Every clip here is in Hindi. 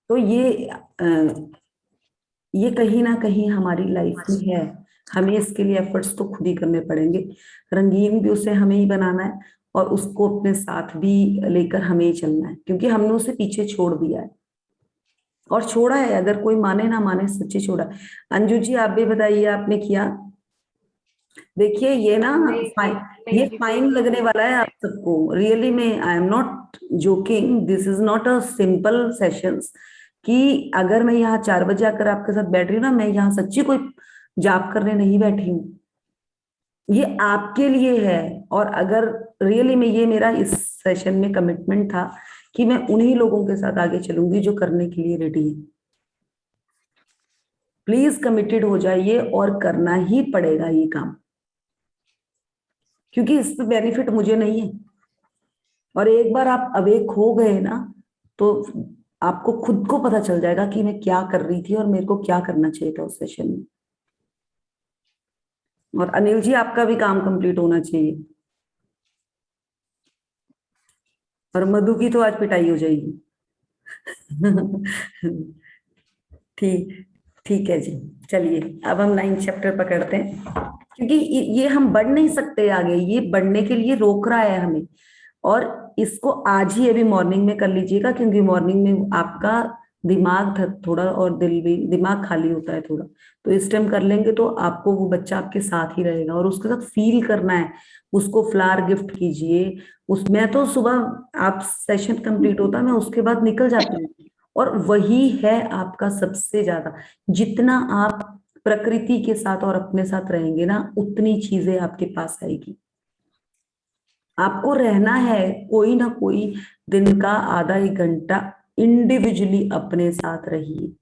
तो ये कहीं ना कहीं हमारी लाइफ में है। हमें इसके लिए एफर्ट्स तो खुद ही करने पड़ेंगे। रंगीन भी उसे हमें ही बनाना है, और उसको अपने साथ भी लेकर हमें ही चलना है, क्योंकि हमने उसे पीछे छोड़ दिया है। और छोड़ा है, अगर कोई माने ना माने, सच्ची छोड़ा है। अंजू जी, आप भी बताइए, आपने किया? देखिए ये ना, फाइन, ये फाइन लगने वाला है आप सबको, रियली में I am not joking, this is not a simple sessions. कि अगर मैं यहाँ 4 बजे आकर आपके साथ बैठ रही हूँ ना, मैं यहाँ सच्ची कोई जाप करने नहीं बैठी हूँ। ये आपके लिए है। और अगर रियली में ये मेरा इस सेशन में कमिटमेंट था कि मैं उन्हीं लोगों के साथ आगे चलूंगी जो करने के लिए रेडी है। प्लीज कमिटेड हो जाइए, और करना ही पड़ेगा ये काम, क्योंकि इस पे बेनिफिट मुझे नहीं है। और एक बार आप अवेक हो गए ना, तो आपको खुद को पता चल जाएगा कि मैं क्या कर रही थी और मेरे को क्या करना चाहिए था उस सेशन में। और अनिल जी, आपका भी काम कंप्लीट होना चाहिए। और मधु की तो आज पिटाई हो जाएगी। ठीक, ठीक है जी। चलिए, अब हम 9 चैप्टर पकड़ते हैं, क्योंकि ये हम बढ़ नहीं सकते आगे, ये बढ़ने के लिए रोक रहा है हमें। और इसको आज ही अभी मॉर्निंग में कर लीजिएगा, क्योंकि मॉर्निंग में आपका दिमाग थोड़ा, और दिल भी, दिमाग खाली होता है थोड़ा। तो इस टाइम कर लेंगे तो आपको वो बच्चा आपके साथ ही रहेगा, और उसके साथ फील करना है। उसको फ्लावर गिफ्ट कीजिए। मैं तो सुबह आप सेशन कंप्लीट होता है, मैं उसके बाद निकल जाती हूँ। और वही है आपका सबसे ज्यादा, जितना आप प्रकृति के साथ और अपने साथ रहेंगे ना, उतनी चीजें आपके पास आएगी। आपको रहना है, कोई ना कोई दिन का आधा 1 घंटा इंडिविजुअली अपने साथ रहिए।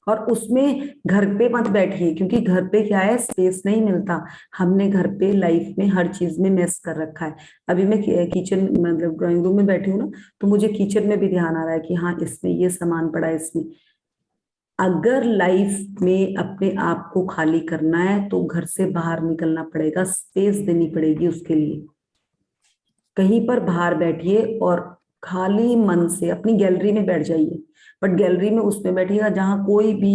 और उसमें घर पे मत बैठिए, क्योंकि घर पे क्या है, स्पेस नहीं मिलता। हमने घर पे लाइफ में हर चीज में मेस कर रखा है। अभी मैं किचन, मतलब ड्राइंग रूम में बैठी हूँ ना, तो मुझे किचन में भी ध्यान आ रहा है कि हाँ, इसमें ये सामान पड़ा है इसमें। अगर लाइफ में अपने आप को खाली करना है, तो घर से बाहर निकलना पड़ेगा, स्पेस देनी पड़ेगी उसके लिए। कहीं पर बाहर बैठिए, और खाली मन से अपनी गैलरी में बैठ जाइए। बट गैलरी में उसमें बैठिएगा जहां कोई भी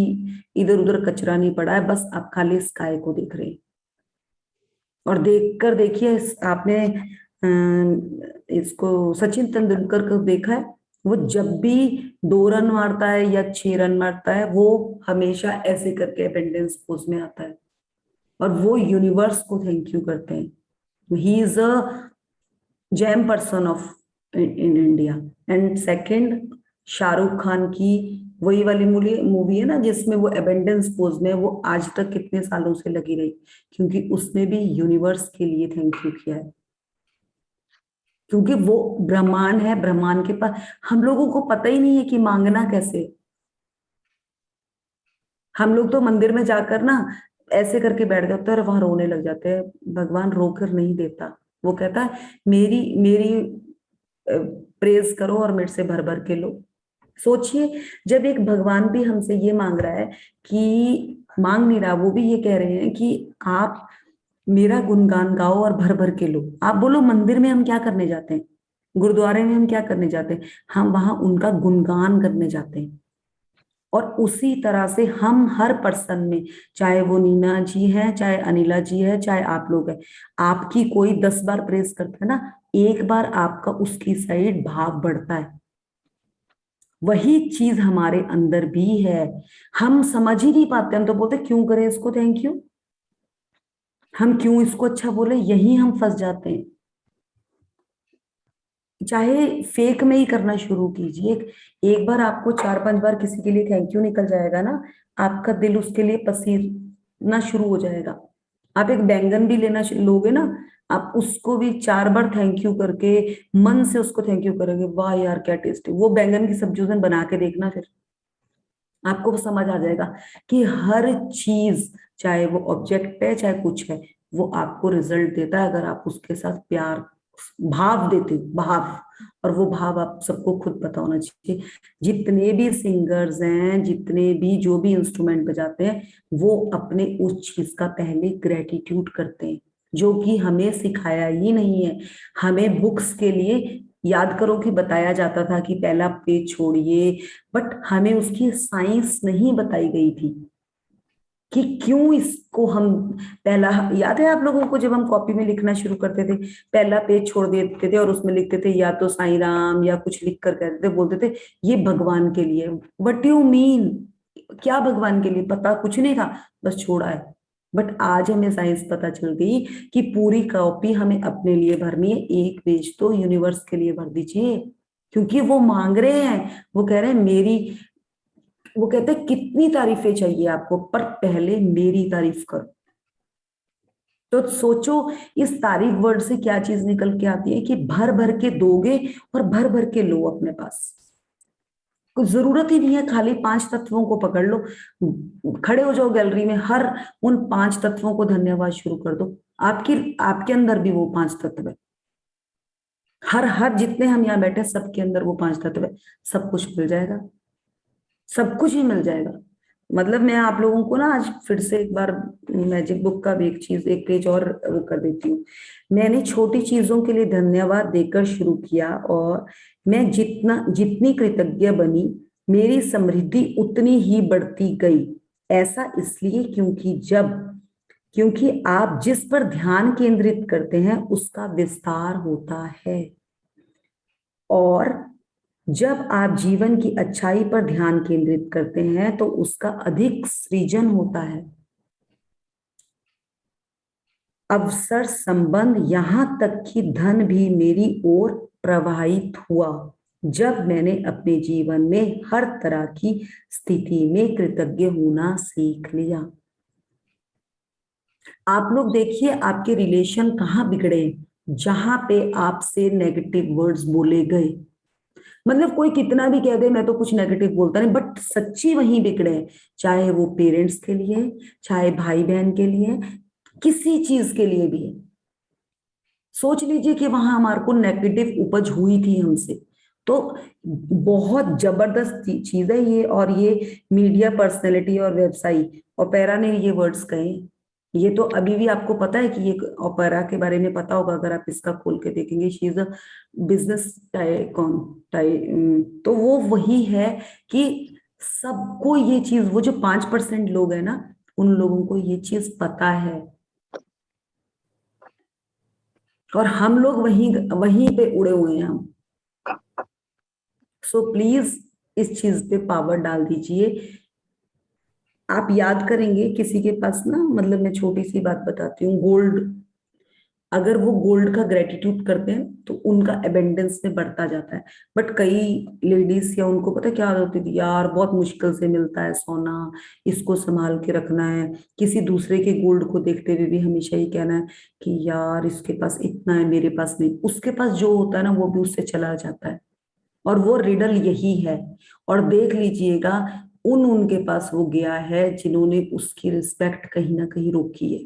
इधर उधर कचरा नहीं पड़ा है, बस आप खाली स्काई को देख रहे हैं। और देख कर देखिए, आपने इसको, सचिन तेंदुलकर को देखा है? वो जब भी 2 रन मारता है या 6 रन मारता है, वो हमेशा ऐसे करके अटेंडेंस पोज में आता है, और वो यूनिवर्स को थैंक यू करते हैं। He is a jam person of in India. And second, Shahrukh Khan की वही वाली मूवी है ना, जिसमें वो एबेंडेंस पोज में है, वो आज तक कितने सालों से लगी रही, क्योंकि उसने भी यूनिवर्स के लिए थैंक यू किया है। क्योंकि वो ब्रह्मांड है, ब्रह्मांड के पास हम लोगों को पता ही नहीं है कि मांगना कैसे। हम लोग तो मंदिर में जाकर ना ऐसे करके बैठ जाते हैं और वहां रोने लग जाते हैं। भगवान रोकर नहीं देता, वो कहता है मेरी मेरी प्रेज करो और मेरे से भर भर के लो। सोचिए, जब एक भगवान भी हमसे ये मांग रहा है, कि मांग नहीं रहा, वो भी ये कह रहे हैं कि आप मेरा गुणगान गाओ और भर भर के लो। आप बोलो, मंदिर में हम क्या करने जाते हैं? गुरुद्वारे में हम क्या करने जाते हैं? हम वहां उनका गुणगान करने जाते हैं। और उसी तरह से हम हर पर्सन में, चाहे वो नीना जी है, चाहे अनिला जी है, चाहे आप लोग हैं, आपकी कोई 10 बार प्रेस करता है ना, एक बार आपका उसकी साइड भाव बढ़ता है। वही चीज हमारे अंदर भी है। हम समझ ही नहीं पाते, हम तो बोलते क्यों करें इसको थैंक यू, हम क्यों इसको अच्छा बोले, यही हम फंस जाते हैं। चाहे फेक में ही करना शुरू कीजिए। एक बार आपको 4-5 बार किसी के लिए थैंक यू निकल जाएगा ना, आपका दिल उसके लिए पसीना शुरू हो जाएगा। आप एक बैंगन भी लोगे ना, आप उसको भी 4 बार थैंक यू करके, मन से उसको थैंक यू करोगे, वाह यार क्या टेस्टी, वो बैंगन की सब्जी उस दिन बना के देखना, फिर आपको वो समझ आ जाएगा कि हर चीज, चाहे वो ऑब्जेक्ट है चाहे कुछ है, वो आपको रिजल्ट देता है, अगर आप उसके साथ प्यार भाव देते हो, भाव। और वो भाव आप सबको खुद पता होना चाहिए। जितने भी सिंगर्स हैं, जितने भी जो भी इंस्ट्रूमेंट बजाते हैं, वो अपने उस चीज का पहले ग्रेटिट्यूड करते हैं, जो कि हमें सिखाया ही नहीं है। हमें बुक्स के लिए याद करो कि बताया जाता था कि पहला पेज छोड़िए, बट हमें उसकी साइंस नहीं बताई गई थी कि क्यों इसको हम पहला, याद है आप लोगों को जब हम कॉपी में लिखना शुरू करते थे, पहला पेज छोड़ देते थे और उसमें लिखते थे या तो साईं राम या कुछ लिख कर कहते थे, बोलते थे ये भगवान के लिए। व्हाट यू मीन, क्या भगवान के लिए? पता कुछ नहीं था, बस छोड़ा है। बट आज हमें साइंस पता चल गई कि पूरी कॉपी हमें अपने लिए भरनी है, एक पेज तो यूनिवर्स के लिए भर दीजिए, क्योंकि वो मांग रहे हैं, वो कह रहे हैं मेरी, वो कहते हैं कितनी तारीफें चाहिए आपको, पर पहले मेरी तारीफ करो। तो सोचो इस तारीफ वर्ड से क्या चीज निकल के आती है कि भर भर के दोगे और भर भर के लो अपने पास। कुछ जरूरत ही नहीं है, खाली 5 तत्वों को पकड़ लो, खड़े हो जाओ गैलरी में, हर उन 5 तत्वों को धन्यवाद शुरू कर दो। आपकी आपके अंदर भी वो 5 तत्व है, हर हर जितने हम यहाँ बैठे सबके अंदर वो 5 तत्व है। सब कुछ मिल जाएगा, सब कुछ ही मिल जाएगा। मतलब मैं आप लोगों को ना आज फिर से एक बार मैजिक बुक का भी एक चीज, एक पेज और वो कर देती हूँ। मैंने छोटी चीजों के लिए धन्यवाद देकर शुरू किया और मैं जितनी कृतज्ञ बनी, मेरी समृद्धि उतनी ही बढ़ती गई। ऐसा इसलिए क्योंकि आप जिस पर ध्यान केंद्रित करते हैं उसका विस्तार होता है, और जब आप जीवन की अच्छाई पर ध्यान केंद्रित करते हैं तो उसका अधिक सृजन होता है। अवसर, संबंध, यहां तक कि धन भी मेरी ओर प्रवाहित हुआ जब मैंने अपने जीवन में हर तरह की स्थिति में कृतज्ञ होना सीख लिया। आप लोग देखिए आपके रिलेशन कहाँ बिगड़े, जहां पे आपसे नेगेटिव वर्ड्स बोले गए। मतलब कोई कितना भी कह दे मैं तो कुछ नेगेटिव बोलता नहीं, बट सच्ची वहीं बिगड़े हैं। चाहे वो पेरेंट्स के लिए, चाहे भाई बहन के लिए, किसी चीज के लिए भी। सोच लीजिए कि वहां हमारे को नेगेटिव उपज हुई थी हमसे, तो बहुत जबरदस्त चीज है ये। और ये मीडिया पर्सनैलिटी और वेबसाइट, ओपेरा ने ये वर्ड्स कहे। ये तो अभी भी आपको पता है कि ये ओपेरा के बारे में पता होगा अगर आप इसका खोल के देखेंगे, she is a business tycoon तो वो वही है कि सबको ये चीज, वो जो 5% लोग है ना, उन लोगों को ये चीज पता है, और हम लोग वहीं वहीं पे उड़े हुए हैं हम। सो प्लीज इस चीज पे पावर डाल दीजिए। आप याद करेंगे किसी के पास ना, मतलब मैं छोटी सी बात बताती हूँ, गोल्ड, अगर वो गोल्ड का ग्रेटिट्यूड करते हैं तो उनका एबेंडेंस में बढ़ता जाता है। बट कई लेडीज या उनको पता है क्या आदत होती थी, यार बहुत मुश्किल से मिलता है सोना, इसको संभाल के रखना है। किसी दूसरे के गोल्ड को देखते हुए भी हमेशा ही कहना है कि यार इसके पास इतना है मेरे पास नहीं। उसके पास जो होता है ना वो भी उससे चला जाता है, और वो रिडल यही है। और देख लीजिएगा उनके पास वो गया है जिन्होंने उसकी रिस्पेक्ट कहीं ना कहीं रोकी है।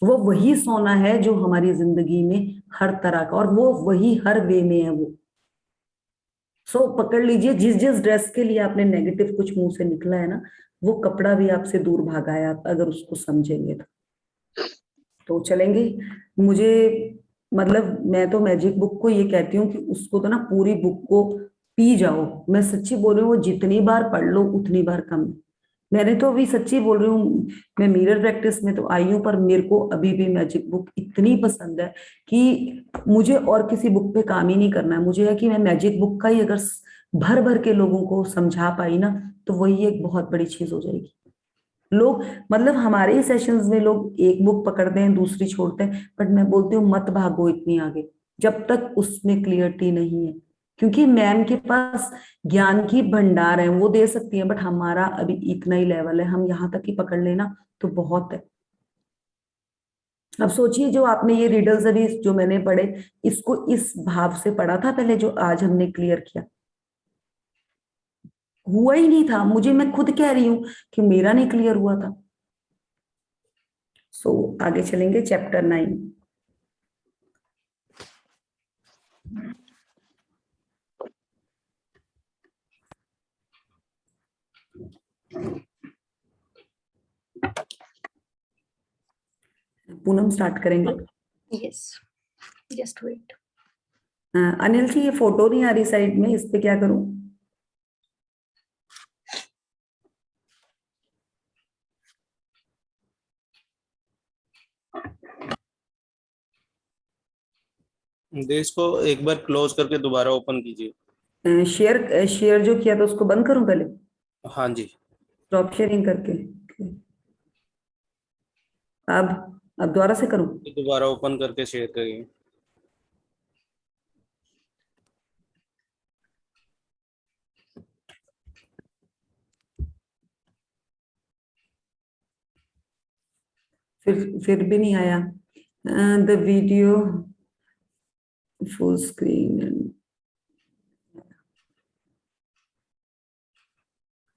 वो वही सोना है जो हमारी जिंदगी में हर तरह का, और वो वही हर वे में है वो। सो पकड़ लीजिए, जिस जिस ड्रेस के लिए आपने नेगेटिव कुछ मुंह से निकला है ना, वो कपड़ा भी आपसे दूर भागा है, आप अगर उसको समझेंगे तो चलेंगे। मुझे, मतलब मैं तो मैजिक बुक को ये कहती हूँ कि उसको तो ना पूरी बुक को पी जाओ। मैं सच्ची बोल रही हूँ, वो जितनी बार पढ़ लो उतनी बार कम है। मैंने तो अभी सच्ची बोल रही हूँ, मैं मिरर प्रैक्टिस में तो आई हूँ, पर मेरे को अभी भी मैजिक बुक इतनी पसंद है कि मुझे और किसी बुक पे काम ही नहीं करना है। मुझे है कि मैं मैजिक बुक का ही अगर भर भर के लोगों को समझा पाई ना, तो वही एक बहुत बड़ी चीज हो जाएगी। लोग, मतलब हमारे ही सेशंस में लोग एक बुक पकड़ते हैं दूसरी छोड़ते हैं, बट मैं बोलती हूँ मत भागो इतनी आगे जब तक उसमें क्लियरिटी नहीं है। क्योंकि मैम के पास ज्ञान की भंडार है, वो दे सकती है, बट हमारा अभी इतना ही लेवल है, हम यहाँ तक ही पकड़ लेना तो बहुत है। अब सोचिए जो आपने ये रिडल्स अभी जो मैंने पढ़े, इसको इस भाव से पढ़ा था पहले जो आज हमने क्लियर किया? हुआ ही नहीं था मुझे, मैं खुद कह रही हूँ कि मेरा नहीं क्लियर हुआ था। सो आगे चलेंगे चैप्टर 9। पूनम स्टार्ट करेंगे। Yes, just wait. Anil ji, ये फोटो नहीं आ रही साइड में, इस पे क्या करूं? इसको एक बार क्लोज करके दोबारा ओपन कीजिए। शेयर शेयर जो किया था उसको बंद करूं पहले, हाँ जी। स्टॉप शेयरिंग करके? अब अब दोबारा से करूं? दोबारा ओपन करके शेयर करिए। फिर भी नहीं आया। द वीडियो फुल स्क्रीन,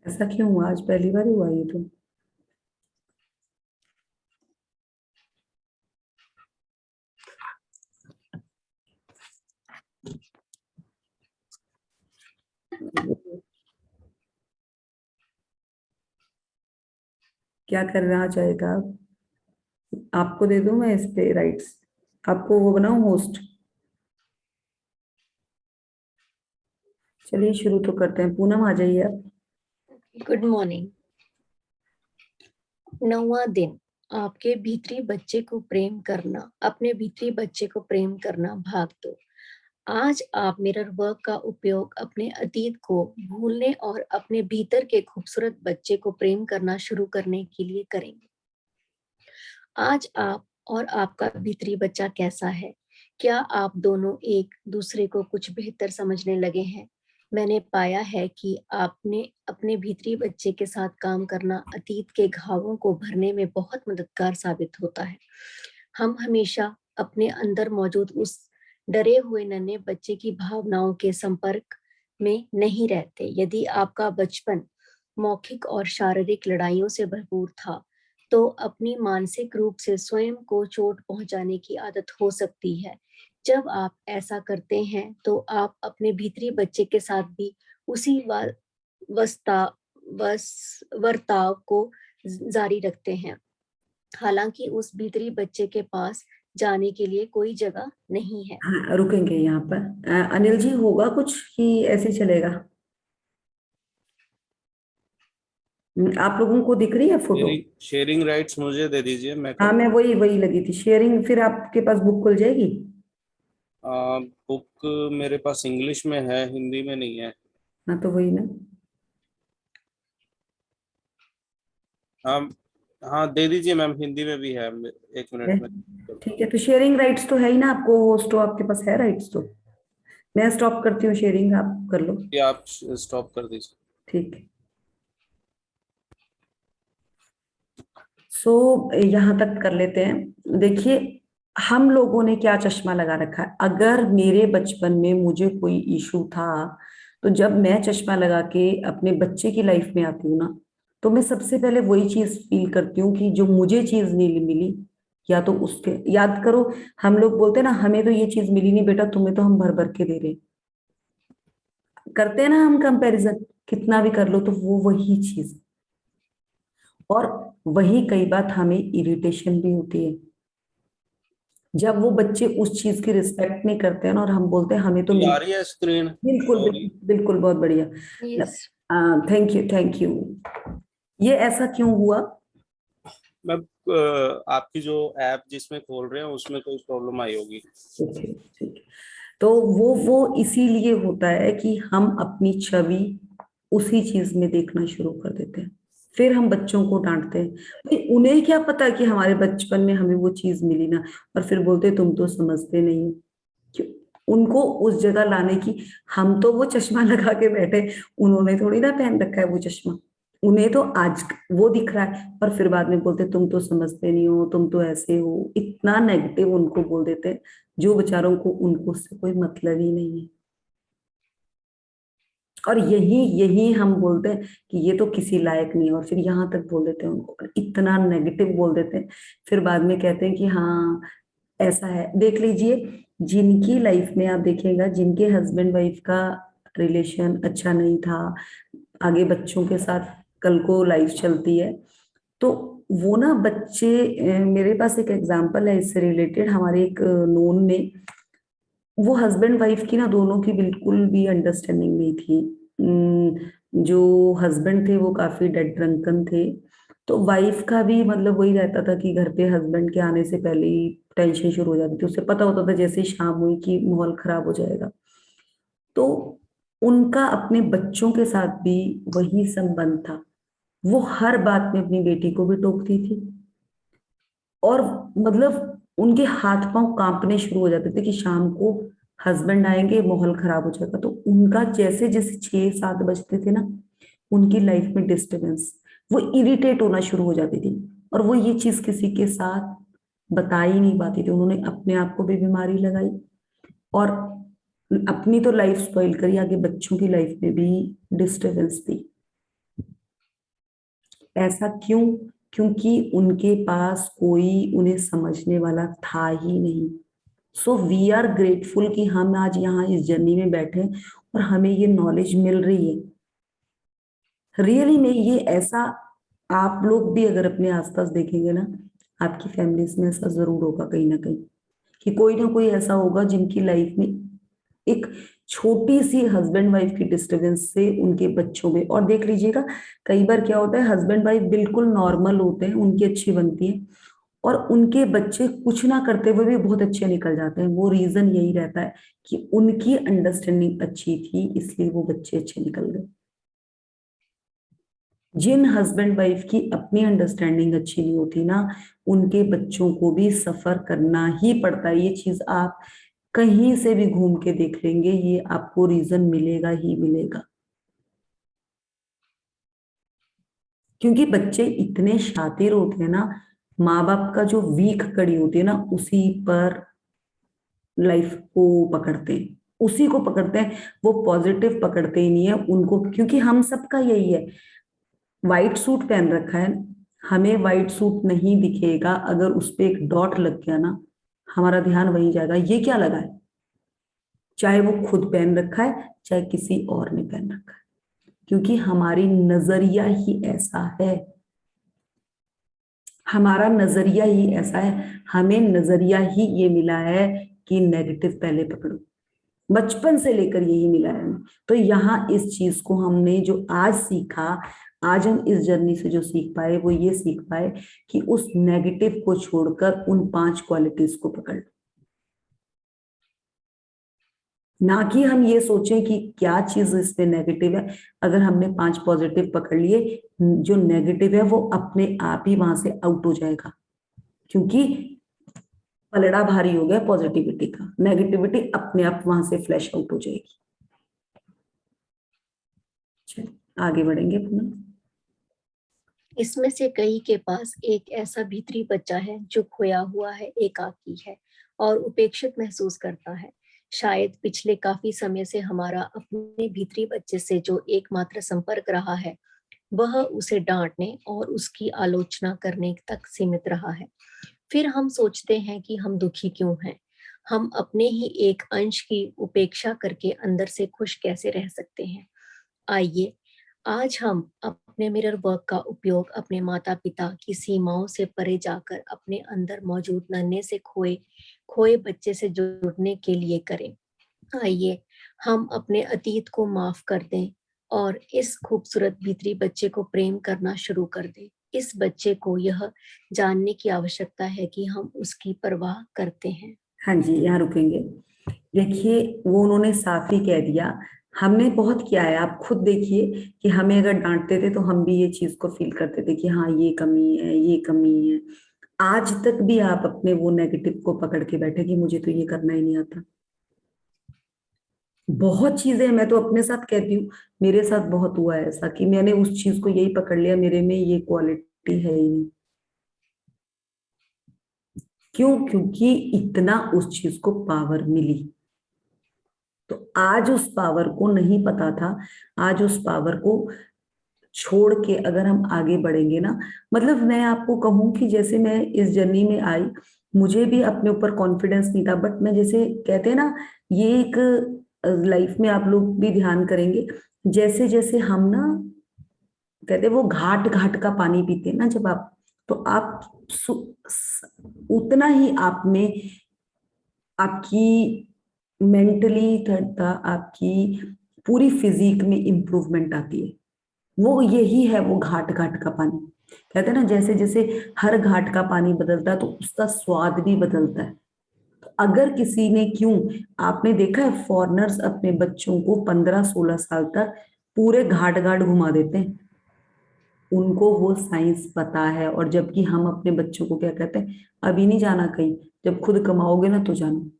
ऐसा क्यों हुआ? आज पहली बार हुआ ये तो। क्या करना चाहेगा आप? आपको दे दूं मैं इस पे राइट्स? आपको वो बनाऊं होस्ट? चलिए शुरू तो करते हैं। पूनम आ जाइए आप। Good morning. 9वां दिन, आपके भीतरी बच्चे को प्रेम करना, अपने भीतरी बच्चे को प्रेम करना, भाग दो। आज आप मिरर वर्क का उपयोग अपने अतीत को भूलने और अपने भीतर के खूबसूरत बच्चे को प्रेम करना शुरू करने के लिए करेंगे। आज आप और आपका भीतरी बच्चा कैसा है? क्या आप दोनों एक दूसरे को कुछ बेहतर समझने लगे हैं? मैंने पाया है कि आपने अपने भीतरी बच्चे के साथ काम करना अतीत के घावों को भरने में बहुत मददगार साबित होता है। हम हमेशा अपने अंदर मौजूद उस डरे हुए नन्हे बच्चे की भावनाओं के संपर्क में नहीं रहते। यदि आपका बचपन मौखिक और शारीरिक लड़ाइयों से भरपूर था, तो अपनी मानसिक रूप से स्वयं को चोट पहुंचाने की आदत हो सकती है। जब आप ऐसा करते हैं, तो आप अपने भीतरी बच्चे के साथ भी उसी वर्ताव को जारी रखते हैं, हालांकि उस भीतरी बच्चे के पास जाने के लिए कोई जगह नहीं है। हाँ, रुकेंगे यहाँ पर। अनिल जी, होगा कुछ कि ऐसे ही चलेगा? आप लोगों को दिख रही है फोटो? शेयरिंग राइट्स मुझे दे दीजिए, मैं हाँ, कर। मैं वही वही लगी थी शेयरिंग। फिर आपके पास बुक खुल जाएगी? बुक मेरे पास इंग्लिश में है, हिंदी में नहीं है। हाँ, तो वही ना। हाँ हाँ, दे दीजिए मैम, हिंदी में भी है। एक है? मिनट में करता ठीक हूँ। है, तो शेयरिंग राइट्स तो है ही ना आपको? होस्ट हो, आपके पास है राइट्स तो। मैं स्टॉप करती हूँ शेयरिंग, आप कर लो। ये आप स्टॉप कर दीजिए। ठीक है। सो यहाँ तक कर लेते हैं। देखिए, हम लोगों ने क्या चश्मा लगा रखा है। अगर मेरे बचपन में मुझे कोई इशू था, तो जब मैं चश्मा लगा के अपने बच्चे की लाइफ में आती हूँ ना, तो मैं सबसे पहले वही चीज फील करती हूँ कि जो मुझे चीज नहीं मिली, या तो उसके, याद करो, हम लोग बोलते हैं ना, हमें तो ये चीज मिली नहीं बेटा, तुम्हें तो हम भर भर के दे रहे हैं। करते हैं ना हम कंपैरिजन, कितना भी कर लो तो वो वही चीज। और वही कई बार हमें इरिटेशन भी होती है, जब वो बच्चे उस चीज की रिस्पेक्ट नहीं करते हैं ना, और हम बोलते हैं हमें तो ये मिल। आ रही है स्क्रीन? बिल्कुल सॉरी। बिल्कुल बिल्कुल, बहुत बढ़िया। Yes. Thank you thank you. ये ऐसा क्यों हुआ? मैं आपकी जो ऐप जिसमें खोल रहे हैं उसमें कोई प्रॉब्लम आई होगी। ओके, ठीक है। तो वो इसीलिए होता है कि हम अपनी छवि उसी चीज में देखना शुरू कर देते हैं। फिर हम बच्चों को डांटते हैं, भाई उन्हें क्या पता कि हमारे बचपन में हमें वो चीज मिली ना। और फिर बोलते तुम तो समझते नहीं हो। क्यों? उनको उस जगह लाने की। हम तो वो चश्मा लगा के बैठे, उन्होंने थोड़ी ना पहन रखा है वो चश्मा। उन्हें तो आज वो दिख रहा है, और फिर बाद में बोलते तुम तो समझते नहीं हो, तुम तो ऐसे हो। इतना नेगेटिव उनको बोल देते हैं, जो बेचारों को, उनको उससे कोई मतलब ही नहीं है। और यही यही हम बोलते हैं कि ये तो किसी लायक नहीं है, और फिर यहाँ तक बोल देते हैं उनको, और इतना नेगेटिव बोल देते हैं। फिर बाद में कहते हैं कि हाँ ऐसा है। देख लीजिए, जिनकी लाइफ में आप देखिएगा, जिनके हस्बैंड वाइफ का रिलेशन अच्छा नहीं था, आगे बच्चों के साथ कल को लाइफ चलती है, तो वो ना बच्चे, मेरे पास एक एग्जांपल है इससे रिलेटेड। हमारे एक नोन में वो हस्बैंड वाइफ की ना दोनों की बिल्कुल भी अंडरस्टैंडिंग नहीं थी। जो हस्बैंड थे वो काफी डेड ड्रंकन थे, तो वाइफ का भी मतलब वही रहता था कि घर पे हस्बैंड के आने से पहले ही टेंशन शुरू हो जाती थी। उसे पता होता था जैसे ही शाम हुई कि माहौल खराब हो जाएगा। तो उनका अपने बच्चों के साथ भी वही संबंध था। वो हर बात में अपनी बेटी को भी टोकती थी, और मतलब उनके हाथ पांव कांपने शुरू हो जाते थे कि शाम को हस्बैंड आएंगे, माहौल खराब हो जाएगा। तो उनका जैसे जैसे 6-7 बजते थे ना, उनकी लाइफ में डिस्टरबेंस, वो इरिटेट होना शुरू हो जाती थी। और वो ये चीज किसी के साथ बता ही नहीं पाती थी। उन्होंने अपने आप को भी बीमारी लगाई, और अपनी तो लाइफ स्पॉइल करी, आगे बच्चों की लाइफ में भी डिस्टरबेंस दी। ऐसा क्यों? क्योंकि उनके पास कोई उन्हें समझने वाला था ही नहीं। सो वी आर ग्रेटफुल कि हम आज यहाँ इस जर्नी में बैठे हैं और हमें ये नॉलेज मिल रही है। रियली में ये ऐसा, आप लोग भी अगर अपने आसपास देखेंगे ना, आपकी फैमिलीज में ऐसा जरूर होगा कहीं ना कहीं, कि कोई ना कोई ऐसा होगा जिनकी लाइफ में एक छोटी सी हस्बैंड वाइफ की डिस्टरबेंस से उनके बच्चों में, और देख लीजिएगा कई बार क्या होता है, हस्बैंड वाइफ बिल्कुल नॉर्मल होते हैं, उनकी अच्छी बनती है, और उनके बच्चे कुछ ना करते हुए भी बहुत अच्छे निकल जाते हैं। वो रीजन यही रहता है कि उनकी अंडरस्टैंडिंग अच्छी थी, इसलिए वो बच्चे अच्छे निकल गए। जिन हस्बैंड वाइफ की अपनी अंडरस्टैंडिंग अच्छी नहीं होती ना, उनके बच्चों को भी सफर करना ही पड़ता है। ये चीज आप कहीं से भी घूम के देख लेंगे, ये आपको रीजन मिलेगा ही मिलेगा। क्योंकि बच्चे इतने शातिर होते हैं ना, माँ बाप का जो वीक कड़ी होती है ना, उसी पर लाइफ को पकड़ते हैं, उसी को पकड़ते हैं। वो पॉजिटिव पकड़ते ही नहीं है उनको, क्योंकि हम सबका यही है। व्हाइट सूट पहन रखा है, हमें व्हाइट सूट नहीं दिखेगा, अगर उस पे एक डॉट लग गया ना, हमारा ध्यान वहीं जाएगा, ये क्या लगा है, चाहे वो खुद पहन रखा है चाहे किसी और ने पहन रखा है। क्योंकि हमारी नजरिया ही ऐसा है, हमारा नजरिया ही ऐसा है, हमें नजरिया ही ये मिला है कि नेगेटिव पहले पकड़ो। बचपन से लेकर यही मिला है हमें। तो यहाँ इस चीज को हमने जो आज सीखा, आज हम इस जर्नी से जो सीख पाए वो ये सीख पाए कि उस नेगेटिव को छोड़कर उन 5 क्वालिटीज को पकड़ लो। ना कि हम ये सोचें कि क्या चीज इसमें नेगेटिव है। अगर हमने 5 पॉजिटिव पकड़ लिए, जो नेगेटिव है वो अपने आप ही वहां से आउट हो जाएगा। क्योंकि पलड़ा भारी हो गया पॉजिटिविटी का, नेगेटिविटी अपने आप वहां से फ्लैश आउट हो जाएगी। चलिए आगे बढ़ेंगे पुनः। इसमें से कई के पास एक ऐसा भीतरी बच्चा है जो खोया हुआ है, एकाकी है और उपेक्षित महसूस करता है। शायद पिछले काफी समय से हमारा अपने भीतरी बच्चे से जो एकमात्र संपर्क रहा है, वह उसे डांटने और उसकी आलोचना करने तक सीमित रहा है। फिर हम सोचते हैं कि हम दुखी क्यों हैं। हम अपने ही एक अंश की उपेक्षा करके अंदर से खुश कैसे रह सकते हैं। आइए आज हम अपने मिरर वर्क का उपयोग अपने माता पिता की सीमाओं से परे जाकर अपने अंदर मौजूद नन्हे से खोए खोए बच्चे से जुड़ने के लिए करें। आइए हम अपने अतीत को माफ कर दें और इस खूबसूरत भीतरी बच्चे को प्रेम करना शुरू कर दें। इस बच्चे को यह जानने की आवश्यकता है कि हम उसकी परवाह करते हैं। हाँ जी, यहाँ रुकेंगे। देखिए वो उन्होंने साफ ही कह दिया, हमने बहुत किया है। आप खुद देखिए कि हमें अगर डांटते थे तो हम भी ये चीज को फील करते थे कि हाँ ये कमी है, ये कमी है। आज तक भी आप अपने वो नेगेटिव को पकड़ के बैठे कि मुझे तो ये करना ही नहीं आता। बहुत चीजें मैं तो अपने साथ कहती हूँ, मेरे साथ बहुत हुआ है ऐसा कि मैंने उस चीज को यही पकड़ लिया, मेरे में ये क्वालिटी है ही नहीं। क्यों? क्योंकि इतना उस चीज को पावर मिली। तो आज उस पावर को नहीं पता था, आज उस पावर को छोड़ के अगर हम आगे बढ़ेंगे ना, मतलब मैं आपको कहूं कि जैसे मैं इस जर्नी में आई, मुझे भी अपने ऊपर कॉन्फिडेंस नहीं था, बट मैं जैसे कहते हैं ना, ये एक लाइफ में आप लोग भी ध्यान करेंगे, जैसे जैसे हम ना कहते हैं वो घाट घाट का पानी पीते हैं ना जब आप, तो आप उतना ही आप में आपकी मेंटली तथा आपकी पूरी फिजिक में इम्प्रूवमेंट आती है। वो यही है वो घाट घाट का पानी। कहते हैं ना, जैसे जैसे हर घाट का पानी बदलता है तो उसका स्वाद भी बदलता है। तो अगर किसी ने, क्यों, आपने देखा है फॉरेनर्स अपने बच्चों को 15-16 साल तक पूरे घाट घाट घुमा देते हैं, उनको वो साइंस पता है। और जबकि हम अपने बच्चों को क्या कहते हैं, अभी नहीं जाना कहीं, जब खुद कमाओगे ना तो जाना।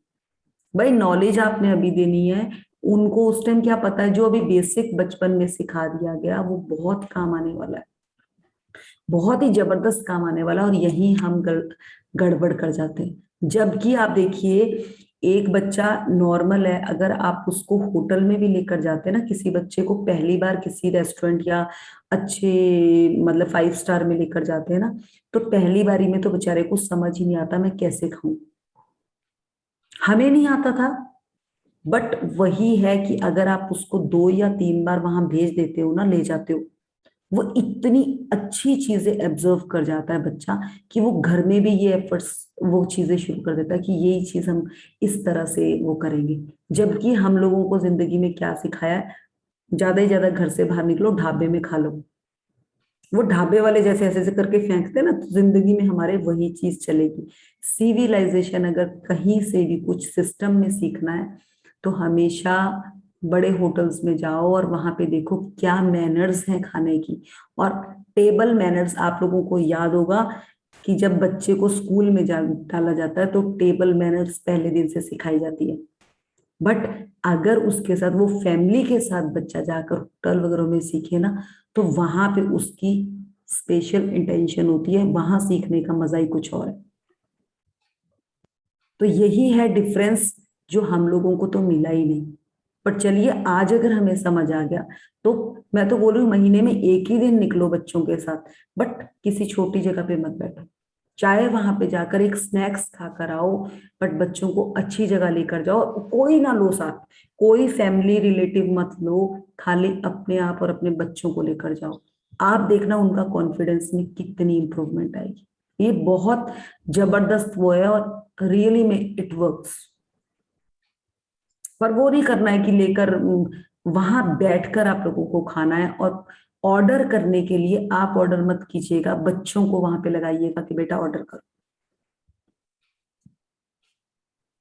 भाई नॉलेज आपने अभी देनी है, उनको उस टाइम क्या पता है, जो अभी बेसिक बचपन में सिखा दिया गया वो बहुत काम आने वाला है, बहुत ही जबरदस्त काम आने वाला है। और यही हम गड़बड़ कर जाते हैं। जबकि आप देखिए, एक बच्चा नॉर्मल है, अगर आप उसको होटल में भी लेकर जाते हैं ना, किसी बच्चे को पहली बार किसी रेस्टोरेंट या अच्छे मतलब 5 स्टार में लेकर जाते हैं ना, तो पहली बारी में तो बेचारे को समझ ही नहीं आता मैं कैसे खाऊं। हमें नहीं आता था। बट वही है कि अगर आप उसको 2 या 3 बार वहां भेज देते हो ना, ले जाते हो, वो इतनी अच्छी चीजें एब्जर्व कर जाता है बच्चा कि वो घर में भी ये एफर्ट्स, वो चीजें शुरू कर देता है कि यही चीज हम इस तरह से वो करेंगे। जबकि हम लोगों को जिंदगी में क्या सिखाया है, ज्यादा ही ज्यादा घर से बाहर निकलो, ढाबे में खा लो। वो ढाबे वाले जैसे ऐसे ऐसे करके फेंकते हैं ना, तो जिंदगी में हमारे वही चीज चलेगी। सिविलाइजेशन अगर कहीं से भी कुछ सिस्टम में सीखना है तो हमेशा बड़े होटल्स में जाओ और वहां पे देखो क्या मैनर्स हैं खाने की। और टेबल मैनर्स आप लोगों को याद होगा कि जब बच्चे को स्कूल में डाला जाता है तो टेबल मैनर्स पहले दिन से सिखाई जाती है। बट अगर उसके साथ वो फैमिली के साथ बच्चा जाकर होटल वगैरह में सीखे ना, तो वहां पे उसकी स्पेशल इंटेंशन होती है, वहां सीखने का मजा ही कुछ और है। तो यही है डिफरेंस जो हम लोगों को तो मिला ही नहीं। पर चलिए, आज अगर हमें समझ आ गया तो मैं तो बोल रही हूँ महीने में एक ही दिन निकलो बच्चों के साथ, बट किसी छोटी जगह पे मत बैठो, चाहे वहां पे जाकर एक स्नैक्स खाकर आओ, बट बच्चों को अच्छी जगह लेकर जाओ। कोई ना लो साथ, कोई फैमिली रिलेटिव मत लो, खाली अपने आप और अपने बच्चों को लेकर जाओ। आप देखना उनका कॉन्फिडेंस में कितनी इंप्रूवमेंट आएगी। ये बहुत जबरदस्त वो है और रियली में इट वर्क्स। पर वो नहीं करना है कि लेकर वहां बैठकर आप लोगों को खाना है। और ऑर्डर करने के लिए आप ऑर्डर मत कीजिएगा, बच्चों को वहां पे लगाइएगा कि बेटा ऑर्डर करो।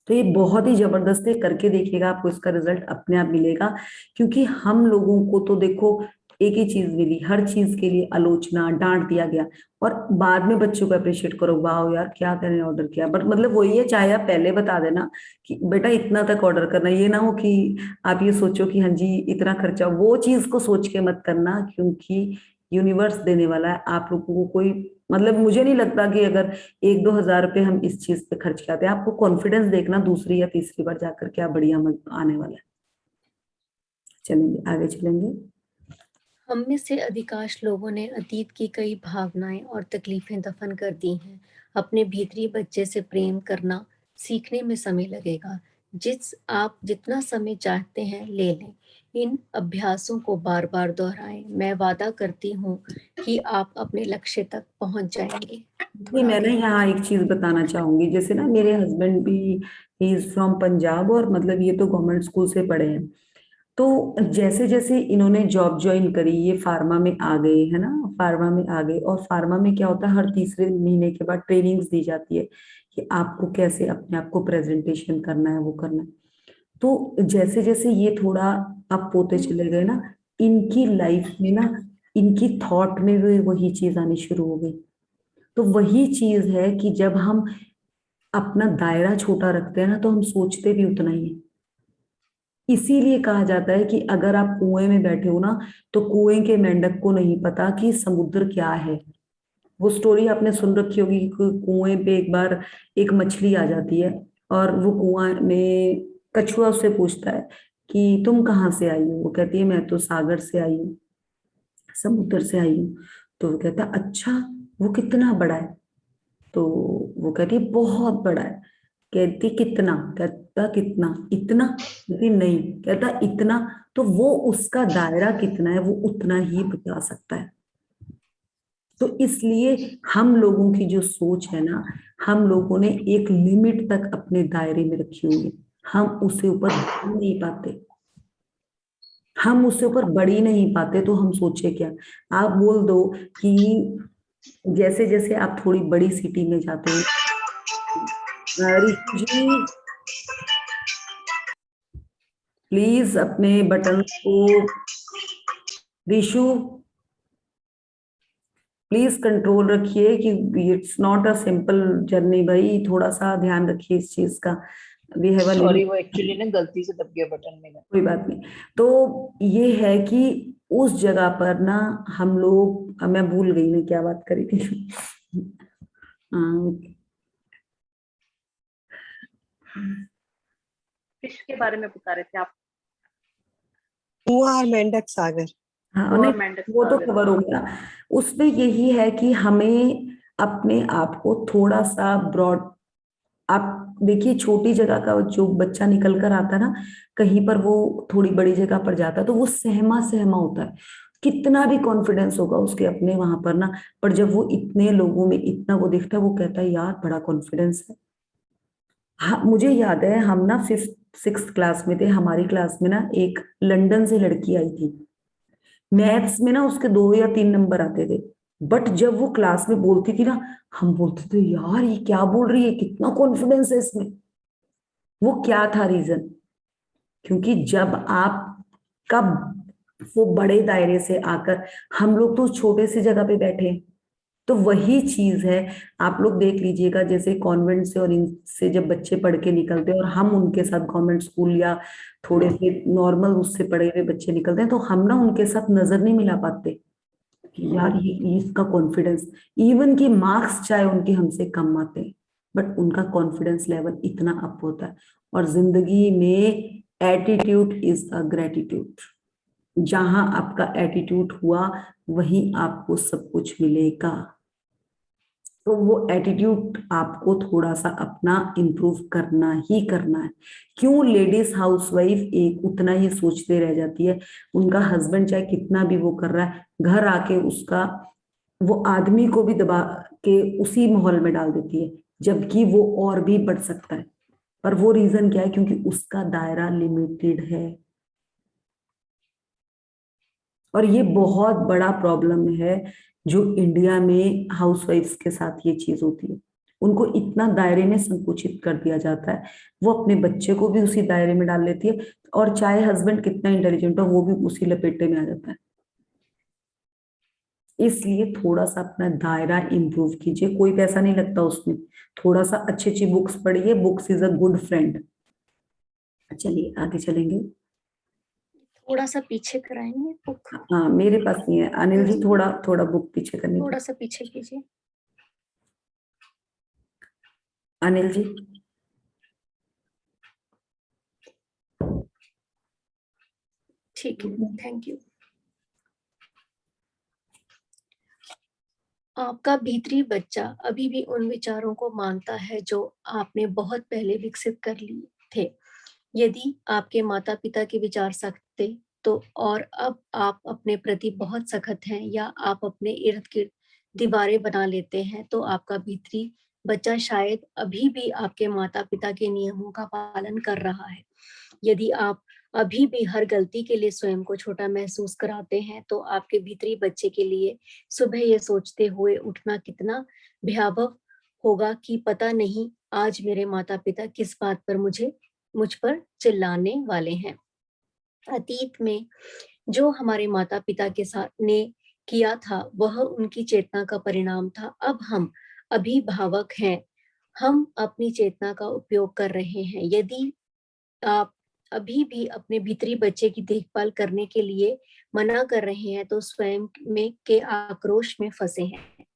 तो ये बहुत ही जबरदस्त है, करके देखिएगा, आपको इसका रिजल्ट अपने आप मिलेगा। क्योंकि हम लोगों को तो देखो एक ही चीज मिली, हर चीज के लिए आलोचना, डांट दिया गया, और बाद में बच्चों को अप्रिशिएट करो, वाह यार क्या करने ऑर्डर किया। बट मतलब वही है, चाहे आप पहले बता देना कि बेटा इतना तक ऑर्डर करना, ये ना हो कि आप ये सोचो कि हाँ जी इतना खर्चा, वो चीज को सोच के मत करना। क्योंकि यूनिवर्स देने वाला है आप लोगों को कोई, मतलब मुझे नहीं लगता कि अगर 1-2 हज़ार रुपए हम इस चीज पे खर्च करते हैं, आपको कॉन्फिडेंस देखना दूसरी या तीसरी बार जाकर क्या बढ़िया आने वाला है। चलेंगे आगे चलेंगे। हम में से अधिकांश लोगों ने अतीत की कई भावनाएं और तकलीफें दफन कर दी हैं। अपने भीतरी बच्चे से प्रेम करना सीखने में समय लगेगा। आप जितना समय चाहते हैं ले लें। इन अभ्यासों को बार बार दोहराएं। मैं वादा करती हूँ कि आप अपने लक्ष्य तक पहुंच जाएंगे। जी, थोड़ा मैं ना आगे। यहाँ एक चीज बताना चाहूंगी। जैसे ना मेरे हस्बैंड भी, ही इज फ्रॉम पंजाब, और मतलब ये तो गवर्नमेंट स्कूल से पढ़े हैं। तो जैसे जैसे इन्होंने जॉब ज्वाइन करी, ये फार्मा में आ गए है ना, फार्मा में आ गए। और फार्मा में क्या होता है, हर तीसरे महीने के बाद ट्रेनिंग्स दी जाती है कि आपको कैसे अपने आप को प्रेजेंटेशन करना है, वो करना है। तो जैसे जैसे ये थोड़ा अप होते चले गए ना, इनकी लाइफ में ना, इनकी थॉट में भी वही चीज आनी शुरू हो गई। तो वही चीज है कि जब हम अपना दायरा छोटा रखते हैं ना, तो हम सोचते भी उतना ही है। इसीलिए कहा जाता है कि अगर आप कुएं में बैठे हो ना, तो कुएं के मेंढक को नहीं पता कि समुद्र क्या है। वो स्टोरी आपने सुन रखी होगी कि कुएं पे एक बार एक मछली आ जाती है, और वो कुआं में कछुआ उससे पूछता है कि तुम कहाँ से आई हो। वो कहती है मैं तो सागर से आई हूँ, समुद्र से आई हूँ। तो वो कहता है अच्छा, वो कितना बड़ा है। तो वो कहती है बहुत बड़ा है। कहती कितना, कहता कितना, इतना, कहती नहीं, कहता इतना। तो वो उसका दायरा कितना है वो उतना ही बता सकता है। तो इसलिए हम लोगों की जो सोच है ना, हम लोगों ने एक लिमिट तक अपने दायरे में रखी हुई है। हम उससे ऊपर बढ़ नहीं पाते, हम उससे ऊपर बढ़ ही नहीं पाते, तो हम सोचे क्या। आप बोल दो कि जैसे जैसे आप थोड़ी बड़ी सिटी में जाते हो, ऋषि जी प्लीज अपने बटन को, ऋषु प्लीज कंट्रोल रखिए कि it's not a simple journey भाई, थोड़ा सा ध्यान रखिए इस चीज का। We have a sorry, limit. वो एक्चुअली ना गलती से दब गया बटन मेरा। कोई बात नहीं। तो ये है कि उस जगह पर ना हम लोग, अब मैं भूल गई मैं क्या बात करी थी। हाँ, फिश के बारे में बता रहे थे आप। कुआं और मेंढक सागर। हाँ कुआं नहीं, और मेंढक वो तो सागर। कवर हो गया। उसमें यही है कि हमें अपने आप को थोड़ा सा ब्रॉड, आप देखिए छोटी जगह का जो बच्चा निकल कर आता है ना, कहीं पर वो थोड़ी बड़ी जगह पर जाता है तो वो सहमा सहमा होता है, कितना भी कॉन्फिडेंस होगा उसके अपने वहां पर ना, पर जब वो इतने लोगों में इतना वो दिखता है, वो कहता है यार बड़ा कॉन्फिडेंस है। हाँ मुझे याद है, हम ना 5th 6th क्लास में थे, हमारी क्लास में ना एक लंदन से लड़की आई थी, मैथ्स में ना उसके 2 या 3 नंबर आते थे, बट जब वो क्लास में बोलती थी ना, हम बोलते थे यार ये क्या बोल रही है, कितना कॉन्फिडेंस है इसमें। वो क्या था रीजन, क्योंकि जब आप कब वो बड़े दायरे से आकर, हम लोग तो छोटे से जगह पे बैठे हैं, तो वही चीज है। आप लोग देख लीजिएगा, जैसे कॉन्वेंट से और इनसे जब बच्चे पढ़ के निकलते हैं और हम उनके साथ गवर्नमेंट स्कूल या थोड़े से नॉर्मल उससे पढ़े हुए बच्चे निकलते हैं, तो हम ना उनके साथ नजर नहीं मिला पाते कि यार ये इसका कॉन्फिडेंस, इवन कि मार्क्स चाहे उनके हमसे कम आते हैं, बट उनका कॉन्फिडेंस लेवल इतना अप होता है। और जिंदगी में एटीट्यूड इज अ ग्रेटिट्यूड, जहां आपका एटीट्यूड हुआ वहीं आपको सब कुछ मिलेगा। तो वो एटीट्यूड आपको थोड़ा सा अपना इम्प्रूव करना ही करना है। क्यों लेडीज हाउसवाइफ एक उतना ही सोचते रह जाती है, उनका हस्बैंड चाहे कितना भी वो कर रहा है, घर आके उसका वो आदमी को भी दबा के उसी माहौल में डाल देती है, जबकि वो और भी बढ़ सकता है। पर वो रीजन क्या है, क्योंकि उसका दायरा लिमिटेड है। और ये बहुत बड़ा प्रॉब्लम है जो इंडिया में हाउसवाइफ्स के साथ ये चीज होती है, उनको इतना दायरे में संकुचित कर दिया जाता है, वो अपने बच्चे को भी उसी दायरे में डाल लेती है, और चाहे हस्बैंड कितना इंटेलिजेंट हो वो भी उसी लपेटे में आ जाता है। इसलिए थोड़ा सा अपना दायरा इंप्रूव कीजिए, कोई पैसा नहीं लगता उसमें, थोड़ा सा अच्छी अच्छी बुक्स पढ़िए, books is a good friend. चलिए आगे चलेंगे। थोड़ा सा पीछे कराएंगे बुक, हाँ मेरे पास नहीं है, अनिल जी थोड़ा थोड़ा बुक पीछे करने थोड़ा की। सा पीछे कीजिए। अनिल जी ठीक है, थैंक यू। आपका भीतरी बच्चा अभी भी उन विचारों को मानता है जो आपने बहुत पहले विकसित कर लिए थे। यदि आपके माता पिता के विचार सख्त थे तो, और अब आप अपने प्रति बहुत सख्त हैं या आप अपने इर्द गिर्द दीवारें बना लेते हैं, तो आपका भीतरी बच्चा शायद अभी भी आपके माता पिता के नियमों का पालन कर रहा है। यदि आप अभी भी हर गलती के लिए स्वयं को छोटा महसूस कराते हैं, तो आपके भीतरी बच्चे के लिए सुबह ये सोचते हुए उठना कितना भयावह होगा कि पता नहीं आज मेरे माता पिता किस बात पर मुझ पर चिल्लाने वाले हैं। अतीत में जो हमारे माता पिता के साथ ने किया था वह उनकी चेतना का परिणाम था। अब हम अभिभावक हैं, हम अपनी चेतना का उपयोग कर रहे हैं। यदि आप अभी भी अपने भीतरी बच्चे की देखभाल करने के लिए मना कर रहे हैं तो स्वयं में के आक्रोश में फंसे हैं।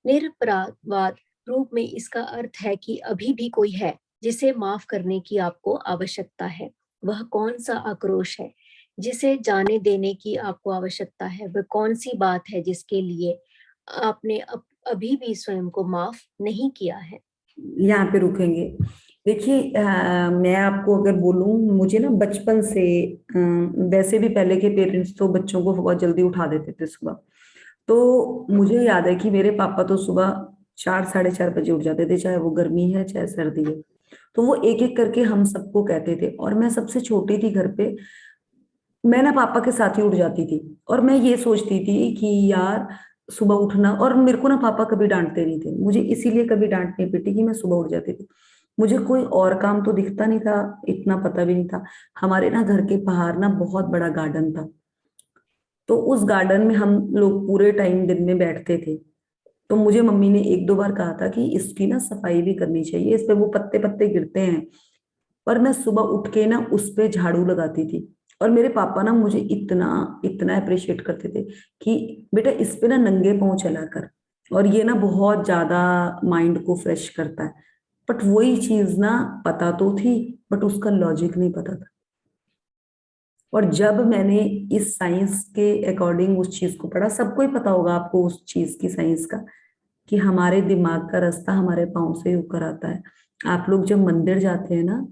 निरपराधवाद रूप में इसका अर्थ है कि अभी भी कोई है जिसे माफ करने की आपको आवश्यकता है। वह कौन सा आक्रोश है जिसे जाने देने की आपको आवश्यकता है? वह कौन सी बात है जिसके लिए आपने अभी भी स्वयं को माफ नहीं किया है? यहाँ पे रुकेंगे। देखिए मैं आपको अगर बोलूं, मुझे ना बचपन से वैसे भी पहले के पेरेंट्स तो बच्चों को बहुत जल्दी उठा देते थे सुबह, तो मुझे याद है कि मेरे पापा तो सुबह 4 साढ़े 4 बजे उठ जाते थे, चाहे वो गर्मी है चाहे सर्दी है। तो वो एक एक करके हम सबको कहते थे, और मैं सबसे छोटी थी घर पे। मैं ना पापा के साथ ही उठ जाती थी, और मैं ये सोचती थी कि यार सुबह उठना, और मेरे को ना पापा कभी डांटते नहीं थे, मुझे इसीलिए कभी डांट नहीं पीटी कि मैं सुबह उठ जाती थी। मुझे कोई और काम तो दिखता नहीं था, इतना पता भी नहीं था। हमारे ना घर के बाहर ना बहुत बड़ा गार्डन था, तो उस गार्डन में हम लोग पूरे टाइम दिन में बैठते थे। तो मुझे मम्मी ने एक दो बार कहा था कि इसकी ना सफाई भी करनी चाहिए, इस पे वो पत्ते पत्ते गिरते हैं। पर मैं सुबह उठ के ना उस पे झाड़ू लगाती थी, और मेरे पापा ना मुझे इतना इतना अप्रिशिएट करते थे कि बेटा इस पे ना नंगे पाँव चला कर, और ये ना बहुत ज्यादा माइंड को फ्रेश करता है। बट वही चीज ना पता तो थी, बट उसका लॉजिक नहीं पता था। और जब मैंने इस साइंस के अकॉर्डिंग उस चीज को पढ़ा, सबको ही पता होगा आपको उस चीज की साइंस का, कि हमारे दिमाग का रास्ता हमारे पाँव से होकर आता है। आप लोग जब मंदिर जाते हैं ना,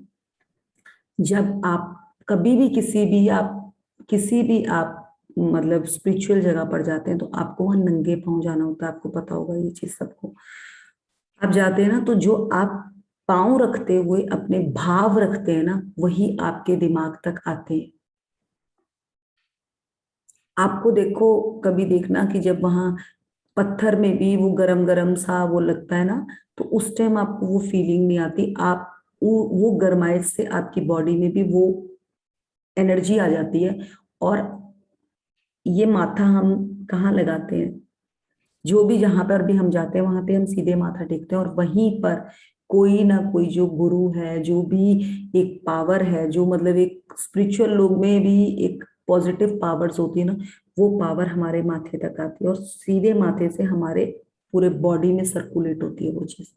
जब आप कभी भी किसी भी आप मतलब स्पिरिचुअल जगह पर जाते हैं, तो आपको वहां नंगे पाँव जाना होता है, आपको पता होगा ये चीज सबको। आप जाते हैं ना, तो जो आप पाँव रखते हुए अपने भाव रखते हैं ना, वही आपके दिमाग तक आते हैं। आपको देखो, कभी देखना कि जब वहां पत्थर में भी वो गरम गरम सा वो लगता है ना, तो उस टाइम आपको वो फीलिंग नहीं आती। आप वो गरमाइश से आपकी बॉडी में भी वो एनर्जी आ जाती है। और ये माथा हम कहाँ लगाते हैं, जो भी जहां पर भी हम जाते हैं वहां पे हम सीधे माथा टेकते हैं, और वहीं पर कोई ना कोई जो गुरु है, जो भी एक पावर है, जो मतलब एक स्पिरिचुअल लोग में भी एक पॉजिटिव पावर्स होती है ना, वो पावर हमारे माथे तक आती है, और सीधे माथे से हमारे पूरे बॉडी में सर्कुलेट होती है वो चीज।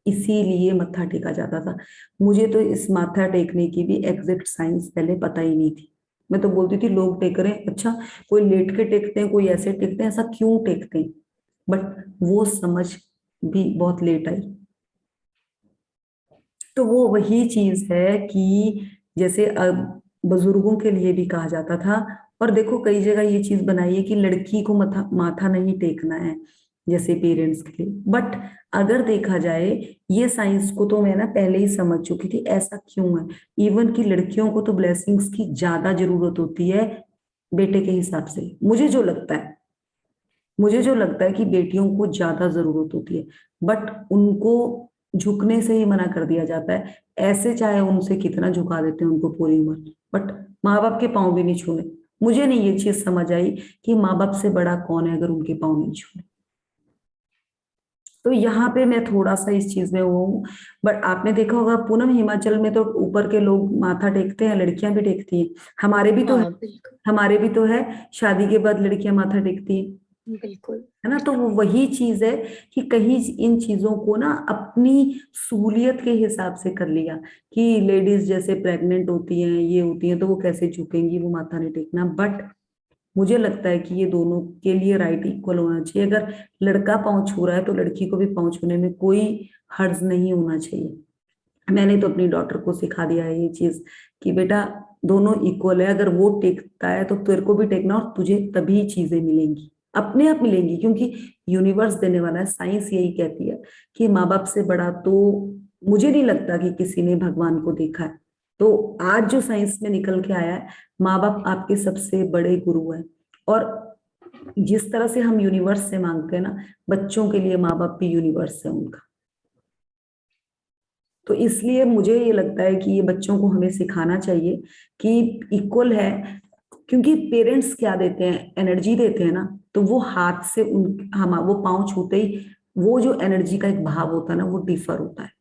इसीलिए मत्था टेका जाता था। मुझे तो इस माथा टेकने की भी एग्जैक्ट साइंस पहले पता ही नहीं थी। मैं तो बोलती थी लोग टेक रहे हैं, अच्छा कोई लेट के टेकते हैं, कोई ऐसे टेकते हैं, ऐसा क्यों टेकते हैं। बट वो समझ भी बहुत लेट आई। तो वो वही चीज है कि जैसे अब बुजुर्गों के लिए भी कहा जाता था, और देखो कई जगह ये चीज बनाई है कि लड़की को माथा माथा नहीं टेकना है, जैसे पेरेंट्स के लिए। बट अगर देखा जाए, ये साइंस को तो मैं ना पहले ही समझ चुकी थी ऐसा क्यों है। इवन कि लड़कियों को तो ब्लेसिंग्स की ज्यादा जरूरत होती है बेटे के हिसाब से, मुझे जो लगता है कि बेटियों को ज्यादा जरूरत होती है। बट उनको झुकने से ही मना कर दिया जाता है, ऐसे चाहे उनसे कितना झुका देते हैं उनको पूरी उम्र, बट माँ बाप के पाँव भी नहीं छूने। मुझे नहीं ये चीज समझ आई कि माँ बाप से बड़ा कौन है अगर उनके पाँव नहीं छूने। तो यहाँ पे मैं थोड़ा सा इस चीज में वो हूँ। बट आपने देखा होगा पूनम, हिमाचल में तो ऊपर के लोग माथा टेकते हैं, लड़कियां भी टेकती हैं। हमारे भी तो है, हाँ बिल्कुल। हमारे भी तो है, शादी के बाद लड़कियां माथा टेकती हैं, बिल्कुल। है ना। तो वो वही चीज है कि कहीं इन चीजों को ना अपनी सहूलियत के हिसाब से कर लिया, कि लेडीज जैसे प्रेग्नेंट होती हैं, ये होती हैं, तो वो कैसे झुकेंगी, वो माथा नहीं टेकना। बट मुझे लगता है कि ये दोनों के लिए राइट इक्वल होना चाहिए। अगर लड़का पाँव छू रहा है तो लड़की को भी पाँव छूने में कोई हर्ज नहीं होना चाहिए। मैंने तो अपनी डॉटर को सिखा दिया है ये चीज कि बेटा दोनों इक्वल है, अगर वो टेकता है तो तेरे को भी टेकना, और तुझे तभी चीजें मिलेंगी, अपने आप मिलेंगी, क्योंकि यूनिवर्स देने वाला है। साइंस यही कहती है कि माँ बाप से बड़ा तो मुझे नहीं लगता कि किसी ने भगवान को देखा है। तो आज जो साइंस में निकल के आया है, माँ बाप आपके सबसे बड़े गुरु है। और जिस तरह से हम यूनिवर्स से मांगते हैं ना, बच्चों के लिए माँ बाप भी यूनिवर्स है उनका। तो इसलिए मुझे ये लगता है कि ये बच्चों को हमें सिखाना चाहिए कि इक्वल है। क्योंकि पेरेंट्स क्या देते हैं, एनर्जी देते हैं ना, तो वो हाथ से हम वो पाँव छूते ही वो जो एनर्जी का एक भाव होता है ना, वो डिफर होता है।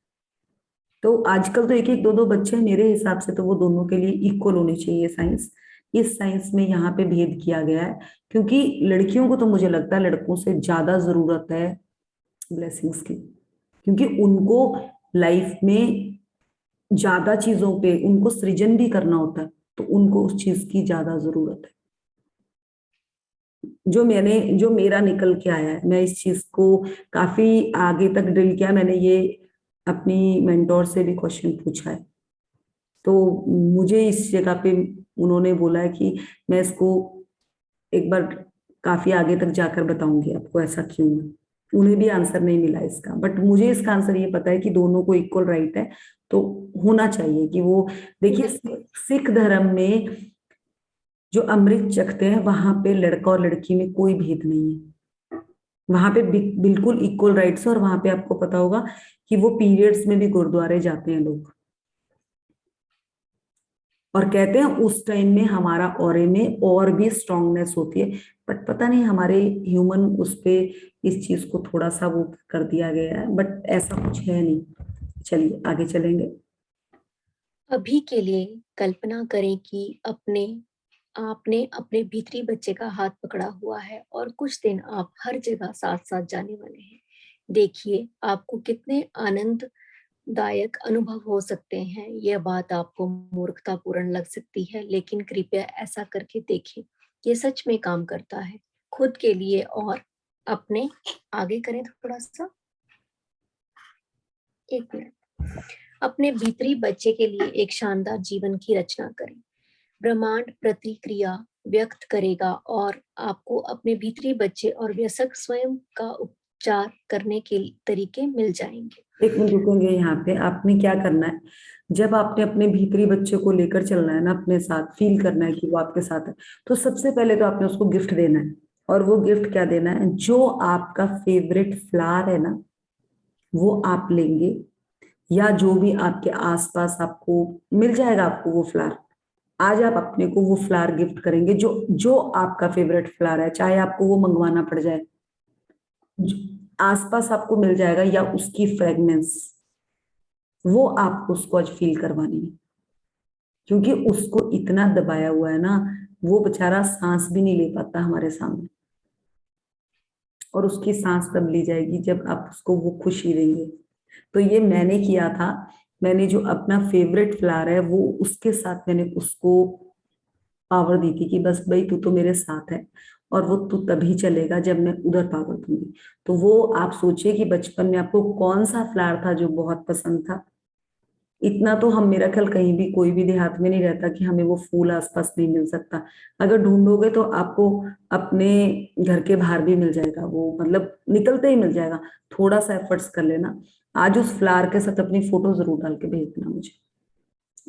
तो आजकल तो एक एक दो दो बच्चे हैं, मेरे हिसाब से तो वो दोनों के लिए इक्वल होनी चाहिए साइंस। इस साइंस में यहाँ पे भेद किया गया है, क्योंकि लड़कियों को तो मुझे लगता है लड़कों से ज्यादा जरूरत है ब्लेसिंग्स की, क्योंकि उनको लाइफ में ज्यादा चीजों पे उनको सृजन भी करना होता है, तो उनको उस चीज की ज्यादा जरूरत है। जो मेरा निकल के आया है, मैं इस चीज को काफी आगे तक ड्रिल किया। मैंने ये अपनी मेंटोर से भी क्वेश्चन पूछा है, तो मुझे इस जगह पे उन्होंने बोला है कि मैं इसको एक बार काफी आगे तक जाकर बताऊंगी आपको ऐसा क्यों है। उन्हें भी आंसर नहीं मिला इसका, बट मुझे इसका आंसर ये पता है कि दोनों को इक्वल राइट है, तो होना चाहिए कि वो, देखिए सिख धर्म में जो अमृत चखते हैं वहां पे लड़का और लड़की में कोई भेद नहीं है, वहां पे बिल्कुल इक्वल राइट्स है। और वहां पे आपको पता होगा कि वो पीरियड्स में भी गुरुद्वारे जाते हैं लोग, और कहते हैं उस टाइम में हमारा ऑरे में और भी स्ट्रांगनेस होती है, बट पता नहीं हमारे ह्यूमन उस पे इस चीज को थोड़ा सा वो कर दिया गया है, बट ऐसा कुछ है नहीं। चलिए आगे चलेंगे। अभी के लिए कल्पना करें कि आपने अपने भीतरी बच्चे का हाथ पकड़ा हुआ है और कुछ दिन आप हर जगह साथ साथ जाने वाले हैं। देखिए आपको कितने आनंददायक अनुभव हो सकते हैं। यह बात आपको मूर्खतापूर्ण लग सकती है, लेकिन कृपया ऐसा करके देखें। ये सच में काम करता है। खुद के लिए और अपने आगे करें थोड़ा सा, 1 मिनट। अपने भीतरी बच्चे के लिए एक शानदार जीवन की रचना करें। ब्रह्मांड प्रतिक्रिया व्यक्त करेगा और आपको अपने भीतरी बच्चे और वयस्क स्वयं का उपचार करने के तरीके मिल जाएंगे। एक मिनट रुकेंगे यहाँ पे। आपने क्या करना है, जब आपने अपने भीतरी बच्चे को लेकर चलना है ना, अपने साथ फील करना है कि वो आपके साथ है, तो सबसे पहले तो आपने उसको गिफ्ट देना है। और वो गिफ्ट क्या देना है, जो आपका फेवरेट फ्लावर है ना वो आप लेंगे, या जो भी आपके आसपास आपको मिल जाएगा आपको वो फ्लावर, आज आप अपने को वो फ्लावर गिफ्ट करेंगे जो जो आपका फेवरेट फ्लावर है, चाहे आपको वो मंगवाना पड़ जाए, आसपास आपको मिल जाएगा, या उसकी फ्रेगनेंस, वो आपको उसको आज फील करवानी है। क्योंकि उसको इतना दबाया हुआ है ना, वो बेचारा सांस भी नहीं ले पाता हमारे सामने, और उसकी सांस तब ली जाएगी जब आप उसको वो खुशी देंगे। तो ये मैंने किया था, मैंने जो अपना फेवरेट फ्लावर है वो उसके साथ मैंने उसको पावर दी थी कि बस भाई तू तो मेरे साथ है, और वो तू तभी चलेगा जब मैं उधर पावर दूंगी। तो वो आप सोचिए कि बचपन में आपको कौन सा फ्लावर था जो बहुत पसंद था। इतना तो हम, मेरा ख्याल कहीं भी कोई भी देहात में नहीं रहता कि हमें वो फूल आसपास नहीं मिल सकता। अगर ढूंढोगे तो आपको अपने घर के बाहर भी मिल जाएगा, वो मतलब निकलते ही मिल जाएगा। थोड़ा सा एफर्ट्स कर लेना। आज उस फ्लावर के साथ अपनी फोटो जरूर डाल के भेज देना मुझे,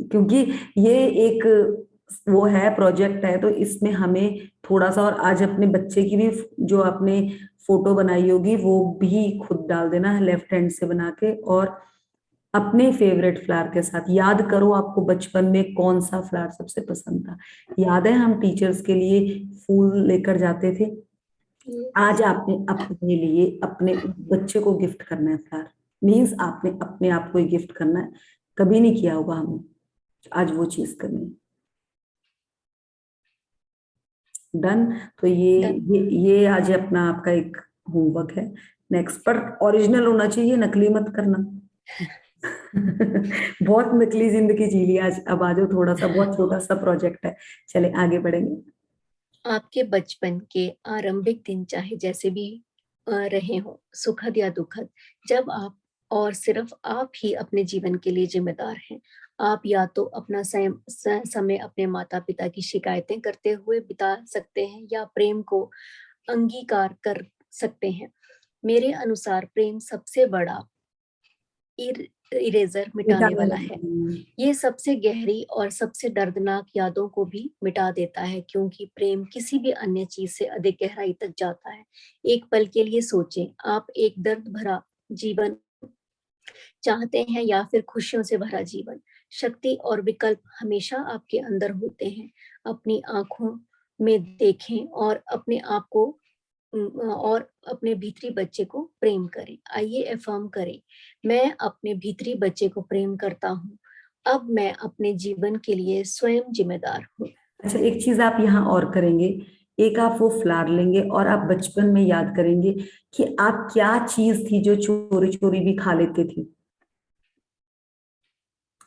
क्योंकि ये एक वो है, प्रोजेक्ट है, तो इसमें हमें थोड़ा सा, और आज अपने बच्चे की भी जो आपने फोटो बनाई होगी वो भी खुद डाल देना है लेफ्ट हैंड से बना के, और अपने फेवरेट फ्लावर के साथ याद करो आपको बचपन में कौन सा फ्लावर सबसे पसंद था। याद है हम टीचर्स के लिए फूल लेकर जाते थे। आज आपने अपने लिए अपने बच्चे को गिफ्ट करना है फ्लावर, मीन्स आपने अपने आप को गिफ्ट करना है। कभी नहीं किया होगा हमने, आज वो चीज करनी है। डन। तो ये आज अपना आपका एक होमवर्क है। नेक्स्ट, पर ओरिजिनल होना चाहिए, नकली मत करना। बहुत नकली जिंदगी जी ली आज, अब आ जाओ थोड़ा सा, बहुत छोटा सा प्रोजेक्ट है। चले आगे बढ़ेंगे। आपके बचपन के आरंभिक दिन चाहे जैसे भी रहे हो, सुखद या दुखद, जब आप और सिर्फ आप ही अपने जीवन के लिए जिम्मेदार हैं। आप या तो अपना समय अपने माता पिता की शिकायतें करते हुए बिता सकते हैं, या प्रेम को अंगीकार कर सकते हैं। मेरे अनुसार प्रेम सबसे बड़ा इरेजर मिटाने वाला है। ये सबसे गहरी और सबसे दर्दनाक यादों को भी मिटा देता है, क्योंकि प्रेम किसी भी अन्य चीज से अधिक गहराई तक जाता है। एक पल के लिए सोचें, आप एक दर्द भरा जीवन चाहते हैं या फिर खुशियों से भरा जीवन। शक्ति और विकल्प हमेशा आपके अंदर होते हैं। अपनी आंखों में देखें और अपने आप को और अपने भीतरी बच्चे को प्रेम करें। आइए अफर्म करें, मैं अपने भीतरी बच्चे को प्रेम करता हूँ। अब मैं अपने जीवन के लिए स्वयं जिम्मेदार हूँ। अच्छा, एक चीज आप यहाँ और करेंगे, एक आप वो फ्लावर लेंगे और आप बचपन में याद करेंगे कि आप क्या चीज थी जो चोरी चोरी भी खा लेते थे,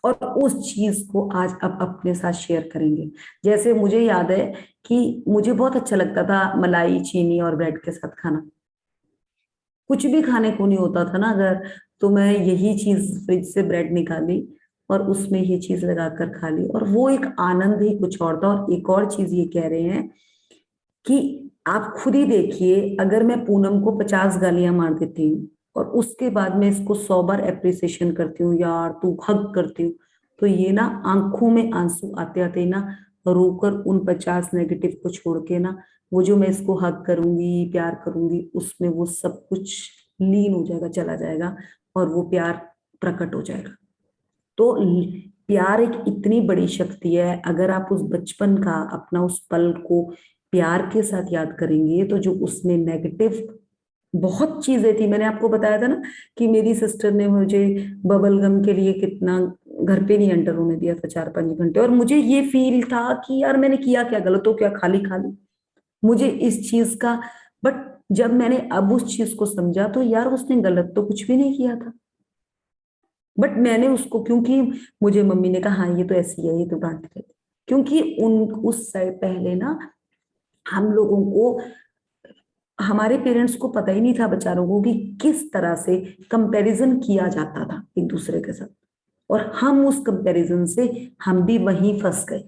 और उस चीज को आज आप अपने साथ शेयर करेंगे। जैसे मुझे याद है कि मुझे बहुत अच्छा लगता था मलाई चीनी और ब्रेड के साथ खाना। कुछ भी खाने को नहीं होता था ना अगर, तो मैं यही चीज फ्रिज से ब्रेड निकाली और उसमें ये चीज लगाकर खा ली, और वो एक आनंद ही कुछ और था। और एक और चीज ये कह रहे हैं कि आप खुद ही देखिए, अगर मैं पूनम को 50 गालियां मार देती हूँ और उसके बाद में इसको 100 बार एप्रिसिएशन करती हूँ, यार तू हग करती हूँ, तो ये ना आंखों में आंसू आते आते ना रोकर उन 50 नेगेटिव को छोड़ के ना, वो जो मैं इसको हग करूंगी, प्यार करूंगी, उसमें वो सब कुछ लीन हो जाएगा, चला जाएगा और वो प्यार प्रकट हो जाएगा। तो प्यार एक इतनी बड़ी शक्ति है, अगर आप उस बचपन का अपना उस पल को प्यार के साथ याद करेंगे, तो जो उसमें नेगेटिव बहुत चीजें थी, मैंने आपको बताया था ना कि मेरी सिस्टर ने मुझे बबल गम के लिए कितना घर पे नहीं एंटर होने दिया था 4-5 घंटे, और मुझे ये फील था कि यार मैंने किया क्या गलत, हो क्या खाली खाली मुझे इस चीज का। बट जब मैंने अब उस चीज को समझा तो यार उसने गलत तो कुछ भी नहीं किया था, बट मैंने उसको, क्योंकि मुझे मम्मी ने कहा हाँ ये तो ऐसी है, ये तो डांट रही, क्योंकि उन उस साइड पहले ना हम लोगों को, हमारे पेरेंट्स को पता ही नहीं था बेचारों को कि किस तरह से कंपैरिजन किया जाता था एक दूसरे के साथ, और हम उस कंपैरिजन से हम भी वहीं फंस गए।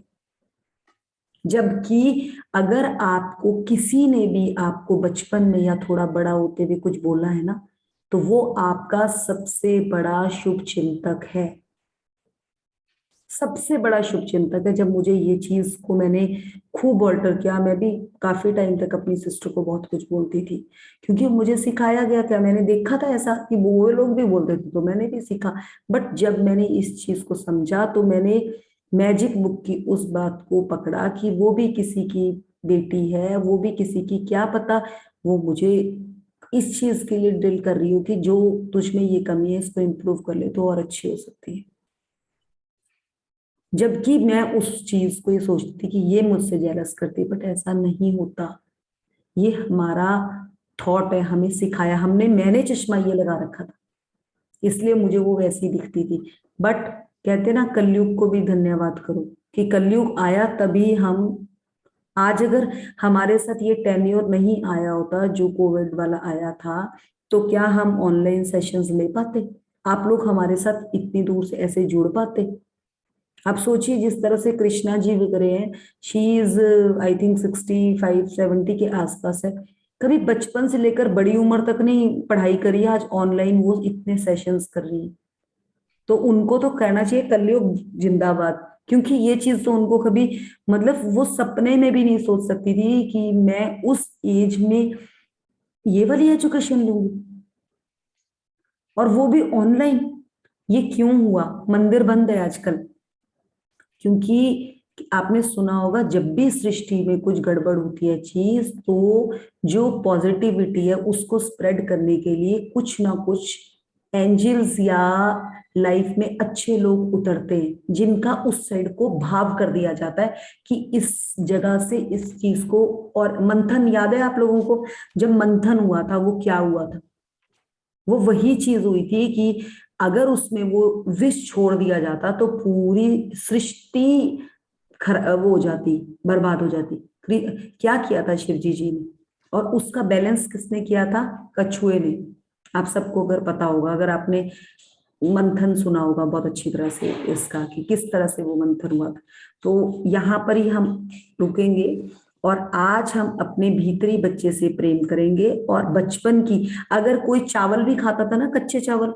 जबकि अगर आपको किसी ने भी आपको बचपन में या थोड़ा बड़ा होते हुए कुछ बोला है ना, तो वो आपका सबसे बड़ा शुभ चिंतक है, सबसे बड़ा शुभ चिंतक है। जब मुझे ये चीज को मैंने खूब ऑल्टर किया, मैं भी काफी टाइम तक अपनी सिस्टर को बहुत कुछ बोलती थी, क्योंकि मुझे सिखाया गया था, मैंने देखा था ऐसा कि वो लोग भी बोलते थे तो मैंने भी सीखा। बट जब मैंने इस चीज को समझा तो मैंने मैजिक बुक की उस बात को पकड़ा कि वो भी किसी की बेटी है, वो भी किसी की, क्या पता वो मुझे इस चीज के लिए ड्रिल कर रही हो कि जो तुझ में ये कमी है इसको इम्प्रूव कर ले तो और अच्छी हो सकती है। जबकि मैं उस चीज को ये सोचती थी कि ये मुझसे जेलस करती, बट ऐसा नहीं होता, ये हमारा थॉट है, हमें सिखाया, मैंने चश्मा ये लगा रखा था इसलिए मुझे वो वैसी दिखती थी। बट कहते ना कलयुग को भी धन्यवाद करो कि कलयुग आया, तभी हम आज, अगर हमारे साथ ये टेन्योर नहीं आया होता जो कोविड वाला आया था, तो क्या हम ऑनलाइन सेशंस ले पाते, आप लोग हमारे साथ इतनी दूर से ऐसे जुड़ पाते? आप सोचिए जिस तरह से कृष्णा जी वगैरह हैं, शी इज आई थिंक 65-70 के आसपास है, कभी बचपन से लेकर बड़ी उम्र तक नहीं पढ़ाई करी है, आज ऑनलाइन वो इतने सेशंस कर रही है। तो उनको तो कहना चाहिए कलयुग जिंदाबाद, क्योंकि ये चीज तो उनको कभी, मतलब वो सपने में भी नहीं सोच सकती थी कि मैं उस एज में ये वाली एजुकेशन लूंगी, और वो भी ऑनलाइन। ये क्यों हुआ? मंदिर बंद है आजकल, क्योंकि आपने सुना होगा जब भी सृष्टि में कुछ गड़बड़ होती है चीज, तो जो पॉजिटिविटी है उसको स्प्रेड करने के लिए कुछ ना कुछ एंजल्स या लाइफ में अच्छे लोग उतरते हैं, जिनका उस साइड को भाव कर दिया जाता है कि इस जगह से इस चीज को। और मंथन याद है आप लोगों को? जब मंथन हुआ था वो क्या हुआ था? वो वही चीज हुई थी कि अगर उसमें वो विष छोड़ दिया जाता तो पूरी सृष्टि वो हो जाती, बर्बाद हो जाती। क्या किया था शिव जी ने, और उसका बैलेंस किसने किया था? कछुए ने। आप सबको अगर पता होगा, अगर आपने मंथन सुना होगा बहुत अच्छी तरह से इसका कि किस तरह से वो मंथन हुआ था। तो यहाँ पर ही हम रुकेंगे, और आज हम अपने भीतरी बच्चे से प्रेम करेंगे, और बचपन की, अगर कोई चावल भी खाता था ना, कच्चे चावल,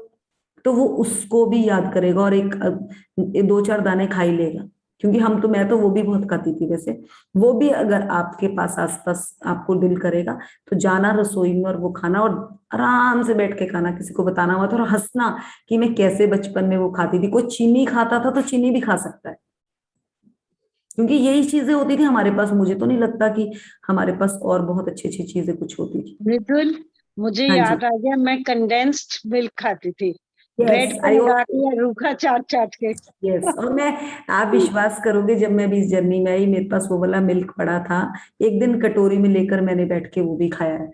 तो वो उसको भी याद करेगा और एक 2-4 दाने खा ही लेगा, क्योंकि मैं तो वो भी बहुत खाती थी वैसे। वो भी अगर आपके पास आसपास आपको दिल करेगा तो जाना रसोई में और वो खाना, और आराम से बैठ के खाना, किसी को बताना मत, और हंसना कि मैं कैसे बचपन में वो खाती थी। कोई चीनी खाता था तो चीनी भी खा सकता है, क्योंकि यही चीजें होती थी हमारे पास। मुझे तो नहीं लगता कि हमारे पास और बहुत अच्छी अच्छी चीजें कुछ होती थी। मृदुल, मुझे हाँ जी, याद आ गया, मैं कंडेंस्ड मिल्क खाती थी, ब्रेड यस पे आई लगा ऑल्सो। के या रूखा चाट चाट के। यस, और मैं, आप विश्वास करोगे, जब मैं भी इस जर्नी में आई मेरे पास वो वाला मिल्क पड़ा था, एक दिन कटोरी में लेकर मैंने बैठ के वो भी खाया है,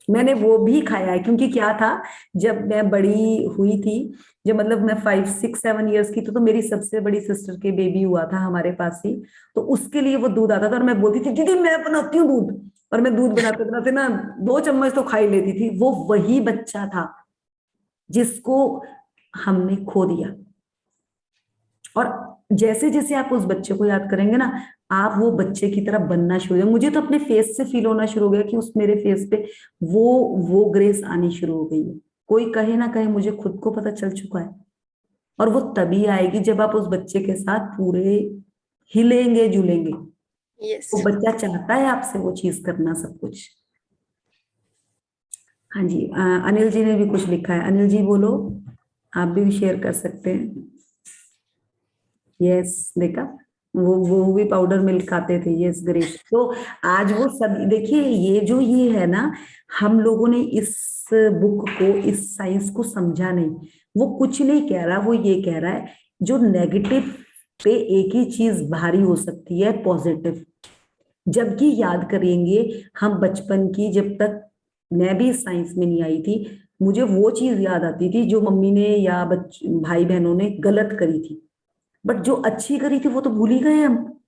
मैंने वो भी खाया है। क्योंकि क्या था, जब मैं बड़ी हुई थी, जब मतलब मैं 5-6-7 इयर्स की, तो मेरी सबसे बड़ी सिस्टर के बेबी हुआ था हमारे पास ही, तो उसके लिए वो दूध आता था, और मैं बोलती थी दीदी मैं बनाती हूँ दूध, और मैं दूध बनाते बनाते ना 2 चम्मच तो खा ही लेती थी। वो वही बच्चा था जिसको हमने खो दिया। और जैसे जैसे आप उस बच्चे को याद करेंगे ना, आप वो बच्चे की तरह बनना शुरू हो गए। मुझे तो अपने फेस से फील होना शुरू हो गया कि उस मेरे फेस पे वो ग्रेस आनी शुरू हो गई है। कोई कहे ना कहे, मुझे खुद को पता चल चुका है। और वो तभी आएगी जब आप उस बच्चे के साथ पूरे हिलेंगे जुलेंगे। यस। वो बच्चा चाहता है आपसे वो चीज करना, सब कुछ। हाँ जी, अनिल जी ने भी कुछ लिखा है। अनिल जी बोलो, आप भी शेयर कर सकते हैं। यस, देखा, वो भी पाउडर मिल्क खाते थे। Yes, great. तो आज वो सब देखिए, ये है ना, हम लोगों ने इस बुक को, इस साइंस को समझा नहीं। वो कुछ नहीं कह रहा, वो ये कह रहा है जो नेगेटिव पे एक ही चीज भारी हो सकती है, पॉजिटिव। जबकि याद करेंगे हम बचपन की, जब तक मैं भी साइंस में नहीं आई थी, मुझे वो चीज याद आती थी जो मम्मी ने या भाई बहनों ने गलत करी थी। बट जो अच्छी करी थी वो तो भूल ही गए हम।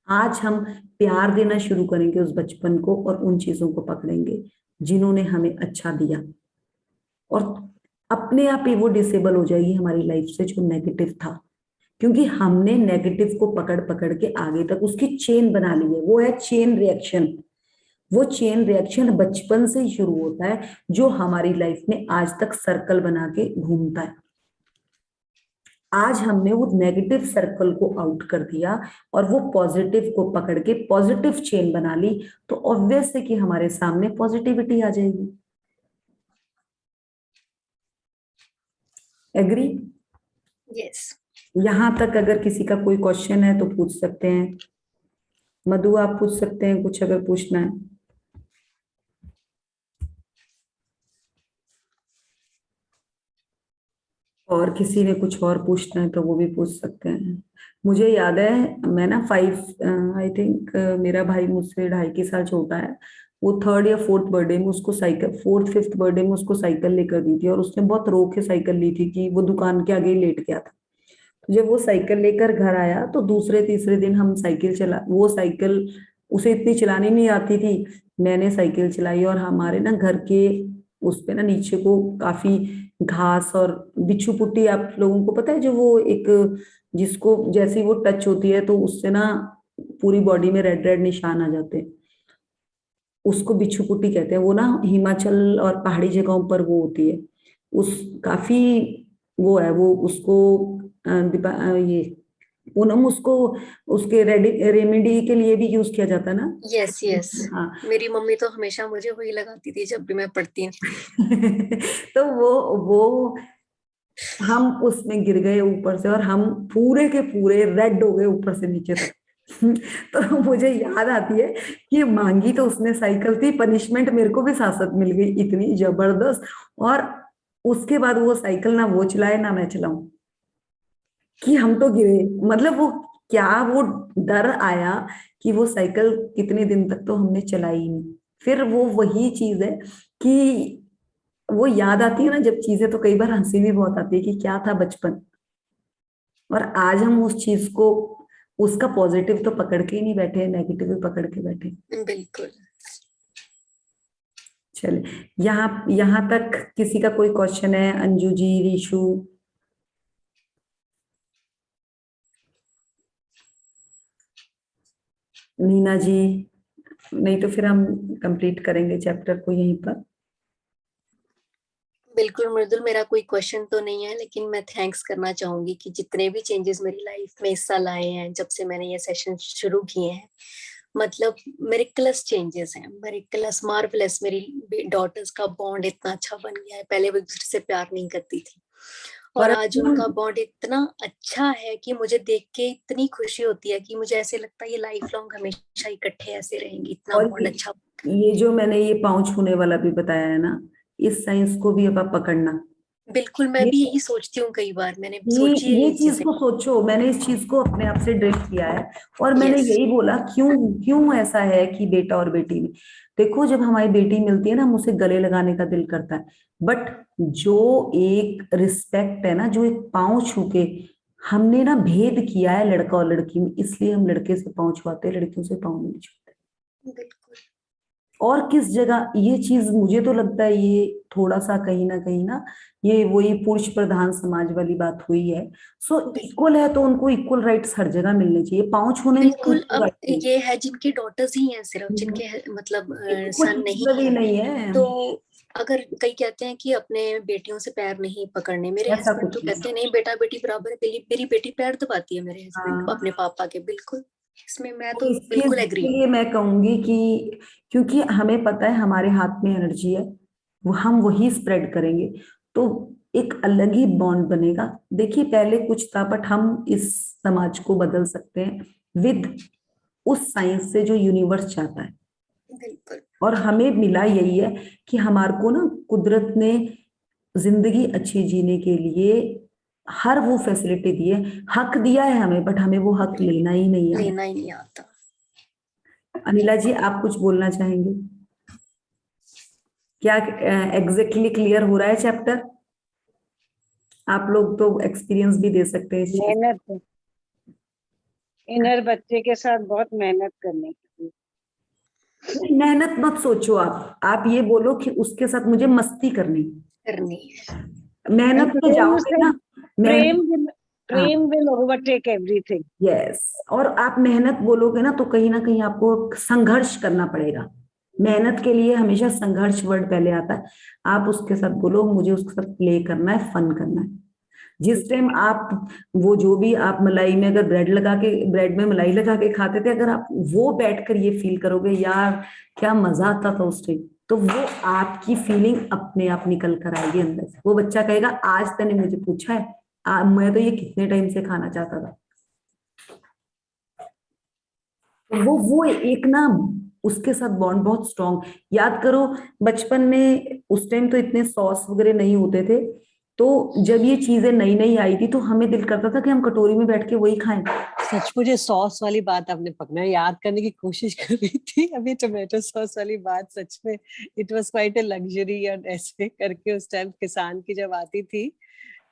आज हम प्यार देना शुरू करेंगे उस बचपन को, और उन चीजों को पकड़ेंगे जिन्होंने हमें अच्छा दिया, और अपने आप ही वो डिसेबल हो जाएगी हमारी लाइफ से जो नेगेटिव था। क्योंकि हमने नेगेटिव को पकड़ पकड़ के आगे तक उसकी चेन बना ली है। वो है चेन रिएक्शन। वो चेन रिएक्शन बचपन से ही शुरू होता है, जो हमारी लाइफ में आज तक सर्कल बना के घूमता है। आज हमने वो नेगेटिव सर्कल को आउट कर दिया और वो पॉजिटिव को पकड़ के पॉजिटिव चेन बना ली, तो ऑब्वियस है कि हमारे सामने पॉजिटिविटी आ जाएगी। एग्री? यस। यहां तक अगर किसी का कोई क्वेश्चन है तो पूछ सकते हैं। मधु, आप पूछ सकते हैं कुछ अगर पूछना है। और किसी ने कुछ और पूछना है तो वो भी पूछ सकते हैं। मुझे याद है, मैं ना 5 आई थिंक, मेरा भाई मुझसे 2.5 साल छोटा है। वो 3rd या 4th बर्थडे में उसको साइकिल, 4th 5th बर्थडे में उसको साइकिल लेकर दी थी, और उसने बहुत रो के साइकिल ली थी कि वो दुकान के आगे ही लेट गया था। तो जब वो साइकिल लेकर घर आया तो दूसरे तीसरे दिन हम साइकिल चला, वो साइकिल उसे इतनी चलानी नहीं आती थी, मैंने साइकिल चलाई। और हमारे ना घर के उस पे ना नीचे को काफी घास और बिच्छू पुट्टी, आप लोगों को पता है, जो वो एक, जिसको जैसी वो टच होती है तो उससे ना पूरी बॉडी में रेड रेड निशान आ जाते हैं, उसको बिच्छू पुट्टी कहते हैं। वो ना हिमाचल और पहाड़ी जगहों पर वो होती है। उस काफी वो है, वो उसको ये पूनम, उसको उसके रेमेडी के लिए भी यूज किया जाता है ना। Yes yes. हाँ। मेरी मम्मी तो हमेशा मुझे वही लगाती थी जब भी मैं पढ़ती हूँ। तो वो हम उसमें गिर गए ऊपर से, और हम पूरे के पूरे रेड हो गए ऊपर से नीचे तक। तो मुझे याद आती है कि मांगी तो उसने साइकिल थी, पनिशमेंट मेरे को भी साथ साथ मिल गई इतनी जबरदस्त। और उसके बाद वो साइकिल ना वो चलाए ना मैं चलाऊं, कि हम तो गिरे। मतलब वो क्या, वो डर आया कि वो साइकिल कितने दिन तक तो हमने चलाई ही नहीं। फिर वो वही चीज है कि वो याद आती है ना जब चीजें, तो कई बार हंसी भी बहुत आती है कि क्या था बचपन। और आज हम उस चीज को, उसका पॉजिटिव तो पकड़ के ही नहीं बैठे, नेगेटिव भी पकड़ के बैठे। बिल्कुल। चले, यहाँ तक किसी का कोई क्वेश्चन है? अंजू जी, रीशु, नीना जी? नहीं तो फिर हम कंप्लीट करेंगे चैप्टर को यहीं पर। बिल्कुल मृदुल, मेरा कोई क्वेश्चन तो नहीं है, लेकिन मैं थैंक्स करना चाहूंगी कि जितने भी चेंजेस मेरी लाइफ में इस साल आए हैं, जब से मैंने ये सेशन शुरू किए हैं, मतलब मेरिकुलस चेंजेस हैं, मेरिकुलस, मार्वलस। मेरी डॉटर्स का बॉन्ड इतना अच्छा बन गया है। पहले वो एक दूसरे से प्यार नहीं करती थी, और आज उनका बॉन्ड इतना अच्छा है कि मुझे देख के इतनी खुशी होती है कि मुझे ऐसे लगता है ये लाइफ लॉन्ग हमेशा इकट्ठे ऐसे रहेंगे। इतना और बॉन्ड अच्छा। ये जो मैंने ये पांव छूने वाला भी बताया है ना, इस साइंस को भी अब आप पकड़ना। बिल्कुल, मैं ये भी यही सोचती हूँ, कई बार मैंने ये सोची है ये ये चीज चीजें। को सोचो, मैंने इस चीज को अपने आप से ड्रिफ्ट किया है। और मैंने यस। यही बोला, क्यों क्यों ऐसा है कि बेटा और बेटी में, देखो जब हमारी बेटी मिलती है ना, हम उसे गले लगाने का दिल करता है। बट जो एक रिस्पेक्ट है ना, जो एक पाँव छू के हमने ना भेद किया है लड़का और लड़की में, इसलिए हम लड़के से पाँव छुआते हैं, लड़कियों से पाँव नहीं छूते। बिल्कुल। और किस जगह ये चीज, मुझे तो लगता है ये थोड़ा सा कहीं ना ये वही पुरुष प्रधान समाज वाली बात हुई है। सो इक्वल है तो उनको इक्वल राइट्स हर जगह मिलने चाहिए, पांव छूने में बिल्कुल। उनको अब right नहीं। ये है जिनके डॉटर्स ही हैं सिर्फ, जिनके मतलब इनको सन कुछ नहीं मतलब ही है, नहीं है, तो अगर कई कहते हैं कि अपने बेटियों से पैर नहीं पकड़ने, मेरे ऐसा हस्बैंड तो कुछ नहीं। कहते हैं नहीं बेटा बेटी बराबर है, मेरी बेटी पैर दबाती है मेरे हस्बैंड हाँ, अपने पापा के। बिल्कुल, इसमें मैं तो तो इसके बिल्कुल एग्री हूँ। लिए मैं कहूंगी कि क्योंकि हमें पता है हमारे हाथ में एनर्जी है, वो हम वही स्प्रेड करेंगे, तो एक अलग ही बॉन्ड बनेगा। देखिए पहले कुछ था, बट हम इस समाज को बदल सकते हैं विद उस साइंस से जो यूनिवर्स चाहता है। बिल्कुल। और हमें मिला यही है कि हमारे को ना कुदरत ने जिंदगी अच्छी जीने के लिए हर वो फैसिलिटी दी है, हक दिया है हमें, बट हमें वो हक लेना ही नहीं आता। लेना ही नहीं आता। अनिला जी, आप कुछ बोलना चाहेंगे? क्या एग्जैक्टली क्लियर हो रहा है चैप्टर? आप लोग तो एक्सपीरियंस भी दे सकते हैं इस चीज। मेहनत, इनर बच्चे के साथ बहुत मेहनत करने की। मेहनत मत सोचो, आप ये बोलो कि उसके साथ मुझे मस्ती करनी है। करनी है। मेहनत पे Today you जाओगे said ना, प्रेम मेहनत, will हाँ, प्रेम will overtake everything. यस, और आप मेहनत बोलोगे ना तो कहीं ना कहीं आपको संघर्ष करना पड़ेगा। मेहनत के लिए हमेशा संघर्ष वर्ड पहले आता है। आप उसके साथ बोलो मुझे उसके साथ प्ले करना है, फन करना है। जिस टाइम आप वो जो भी आप मलाई में अगर ब्रेड में मलाई लगा के खाते थे, अगर आप वो बैठकर ये फील करोगे यार क्या मजा आता था उस टाइम, तो वो आपकी फीलिंग अपने आप निकल कर आएगी अंदर से। वो बच्चा कहेगा आज तूने मुझे पूछा है, मैं तो ये कितने टाइम से खाना चाहता था। वो एक ना उसके साथ बॉन्ड बहुत स्ट्रांग। याद करो बचपन में उस टाइम तो इतने सॉस वगैरह नहीं होते थे, तो जब ये चीजें नई नई आई थी तो हमें दिल करता था कि हम कटोरी में बैठ के वही खाएं। सच मुझे सॉस वाली बात आपने पकड़ा, याद करने की कोशिश कर रही थी अभी टोमेटो सॉस वाली बात। सच में it was quite a luxury, और ऐसे करके उस टाइम किसान की जब आती थी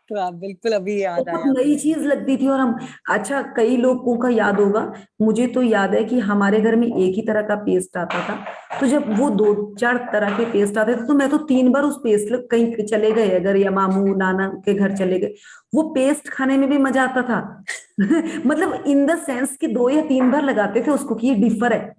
तो आप बिल्कुल अभी याद बहुत आया नई मुझे। चीज लगती थी। और हम, अच्छा कई लोगों का याद होगा, मुझे तो याद है कि हमारे घर में एक ही तरह का पेस्ट आता था, तो जब वो दो चार तरह के पेस्ट आते थे तो मैं तो 3 बार उस पेस्ट कहीं चले गए अगर, या मामू नाना के घर चले गए, वो पेस्ट खाने में भी मजा आता था। मतलब इन द सेंस कि 2 या 3 बार लगाते थे उसको कि ये डिफर है।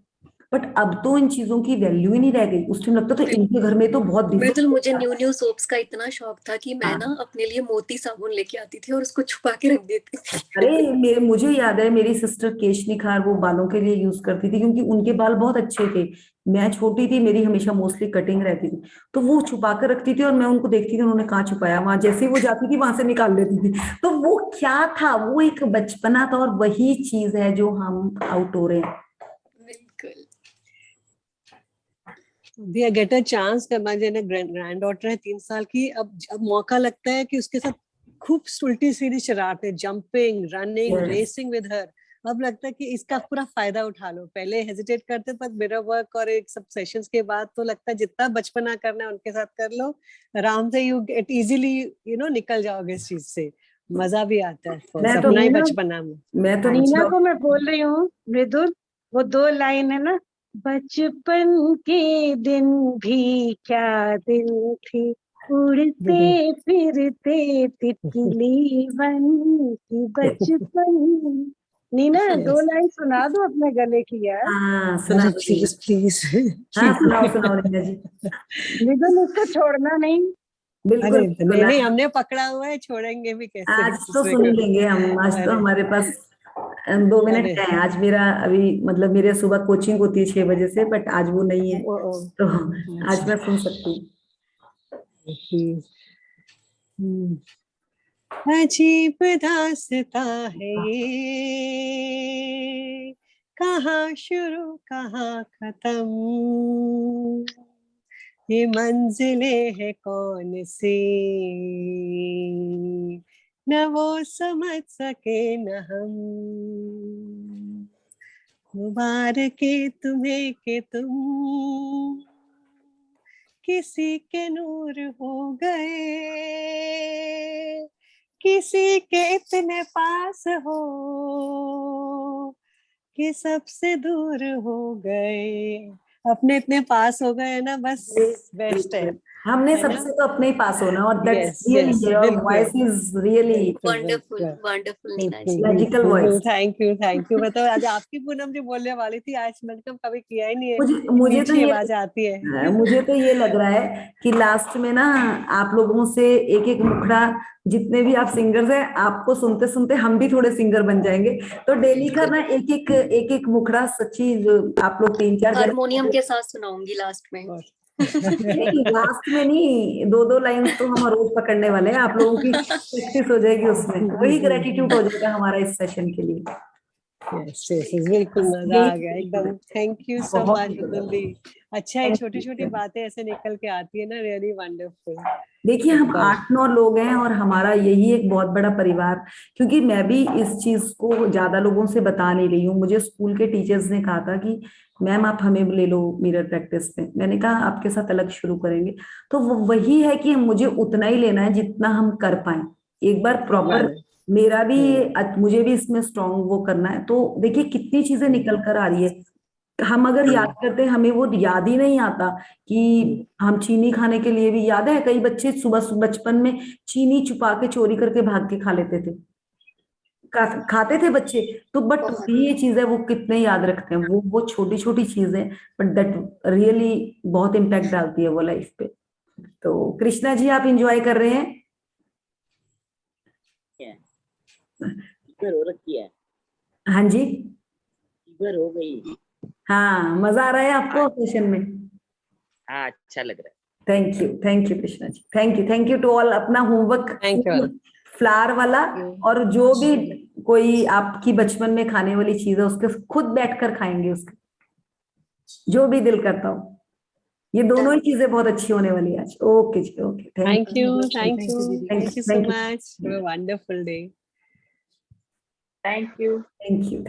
बट अब तो इन चीजों की वैल्यू ही नहीं रह गई। उस टाइम लगता था इनके घर में तो बहुत बिल्कुल, मुझे डिफर। न्यू न्यू सोप्स का इतना शौक था कि मैं ना हाँ, अपने लिए मोती साबुन लेके आती थी और उसको छुपा के रख देती अरे थी। मुझे याद है मेरी सिस्टर केशनी खार वो बालों के लिए यूज करती थी, क्योंकि उनके बाल बहुत अच्छे थे। मैं छोटी थी, मेरी हमेशा मोस्टली कटिंग रहती थी, तो वो छुपा कर रखती थी और मैं उनको देखती थी उन्होंने कहाँ छुपाया, वहां जैसे ही वो जाती थी वहां से निकाल लेती थी। तो वो क्या था, वो एक बचपना था, और वही चीज है जो हम आउट हो रहे हैं। बिल्कुल। अभी गेट अ चांस, मेरे ग्रैंड डॉटर है 3 साल की, अब मौका लगता है कि उसके साथ खूब उल्टी सीधी शरारतें, jumping, running, Yes. Racing with her. अब लगता है कि इसका पूरा फायदा उठा लो। पहले हेजिटेट करते, पर मेरा वर्क और एक सब सेशंस के बाद तो लगता है जितना बचपना करना है उनके साथ कर लो, आराम से यू गेट इजीली निकल जाओगे इस चीज से। मजा भी आता है, मैं तो अपना ही नीना बचपना में। मैं तो हाँ नीना जी। को मैं बोल रही हूँ मृदुल, वो 2 लाइन है ना, बचपन के दिन भी क्या दिन थी, उड़ते फिरते तितली बन की बचपन। नीना 2 लाइन सुना दो अपने गले की यार। हाँ सुना अरे दो रीना। प्लीज प्लीज हाँ प्लीज। सुनाओ सुनाओ रीना जी। मृदुल उसको छोड़ना नहीं। बिल्कुल अरे बिल्कुल। नहीं नहीं, हमने पकड़ा हुआ है, छोड़ेंगे भी कैसे एक आज तो दूसरे सुन ही को। लेंगे हम, आज तो अरे हमारे पास 2 मिनट अरे है। आज मेरा अभी मतलब मेरे सुबह कोचिंग होती है 6 बजे से, बट आज वो नहीं है, ओ, ओ, तो आज अच्छा मैं सुन सकती हूँ। प्लीज। अजीब दास्ता है ये, कहाँ शुरू कहाँ खत्म, ये मंजिलें है कौन सी, न वो समझ सके न हम। मुबारक तुम्हें कि तुम किसी के नूर हो गए, किसी के इतने पास हो कि सबसे दूर हो गए। अपने इतने पास हो गए हैं ना, बस बेस्ट है हमने है ना? सबसे तो अपने ही पास होना, और that's Yes, really yes, your बिल्कुल। वॉइस इज रियली बिल्कुल, वंडरफुल बिल्कुल। Wonderful Neena ji. Magical voice. Thank you मतलब आज आपकी पूनम जी बोलने वाली थी, आज मैंने कभी किया ही नहीं है, मुझे तो मीठी ये आवाज आती है। मुझे तो ये लग रहा है कि लास्ट में ना आप लोगों से एक एक मुखड़ा, जितने भी आप सिंगर्स हैं, आपको सुनते सुनते हम भी थोड़े सिंगर बन जाएंगे। तो डेली का ना एक एक मुखड़ा सच्ची, जो आप लोग 3-4 हारमोनियम के साथ सुनाऊंगी लास्ट में। नहीं, लास्ट में नहीं, 2-2 लाइंस तो हम रोज पकड़ने वाले हैं, आप लोगों की प्रैक्टिस हो जाएगी उसमें, वही ग्रेटिट्यूड हो जाएगा हमारा इस सेशन के लिए। यस यस बिल्कुल, मजा आ गया एकदम। थैंक यू सो बहुत मच रुदुल दी। अच्छा है, Thank छोटी you. छोटी बातें ऐसे निकल के आती है ना, रियली वंडरफुल। देखिए, हम एकदम। 8-9 लोग हैं और हमारा यही एक बहुत बड़ा परिवार, क्योंकि मैं भी इस चीज को ज्यादा लोगों से बता नहीं रही हूँ। मुझे स्कूल के टीचर्स ने कहा था कि मैम आप हमें ले लो मिरर प्रैक्टिस पे, मैंने कहा आपके साथ अलग शुरू करेंगे। तो वही है कि मुझे उतना ही लेना है जितना हम कर पाए, एक बार प्रॉपर मेरा भी, मुझे भी इसमें स्ट्रांग वो करना है। तो देखिए कितनी चीजें निकल कर आ रही है, हम अगर याद करते हैं हमें वो याद ही नहीं आता कि हम चीनी खाने के लिए भी, याद है कई बच्चे सुबह बचपन में चीनी छुपा के चोरी करके भाग के खा लेते थे, खाते थे बच्चे। तो बट ये चीज है, वो कितने याद रखते हैं, वो छोटी छोटी चीजें, बट दैट रियली बहुत इम्पैक्ट डालती है वो लाइफ पे। तो कृष्णा जी, आप इंजॉय कर रहे हैं? फीवर हो रखी है, हाँ जी, फीवर हो गई। हाँ, मजा आ रहा है आपको सेशन में? हाँ अच्छा लग रहा है। Thank you Krishna ji, thank you to all. अपना होमवर्क Thank you. फ्लावर वाला, और जो भी कोई आपकी बचपन में खाने वाली चीज है उसके खुद बैठकर खाएंगे, उसके जो भी दिल करता हो। ये दोनों ही चीजें बहुत अच्छी होने वाली है आज। Okay ji, okay, thank you Thank you. So Thank you. Much, have a wonderful day. Thank you. Thank you.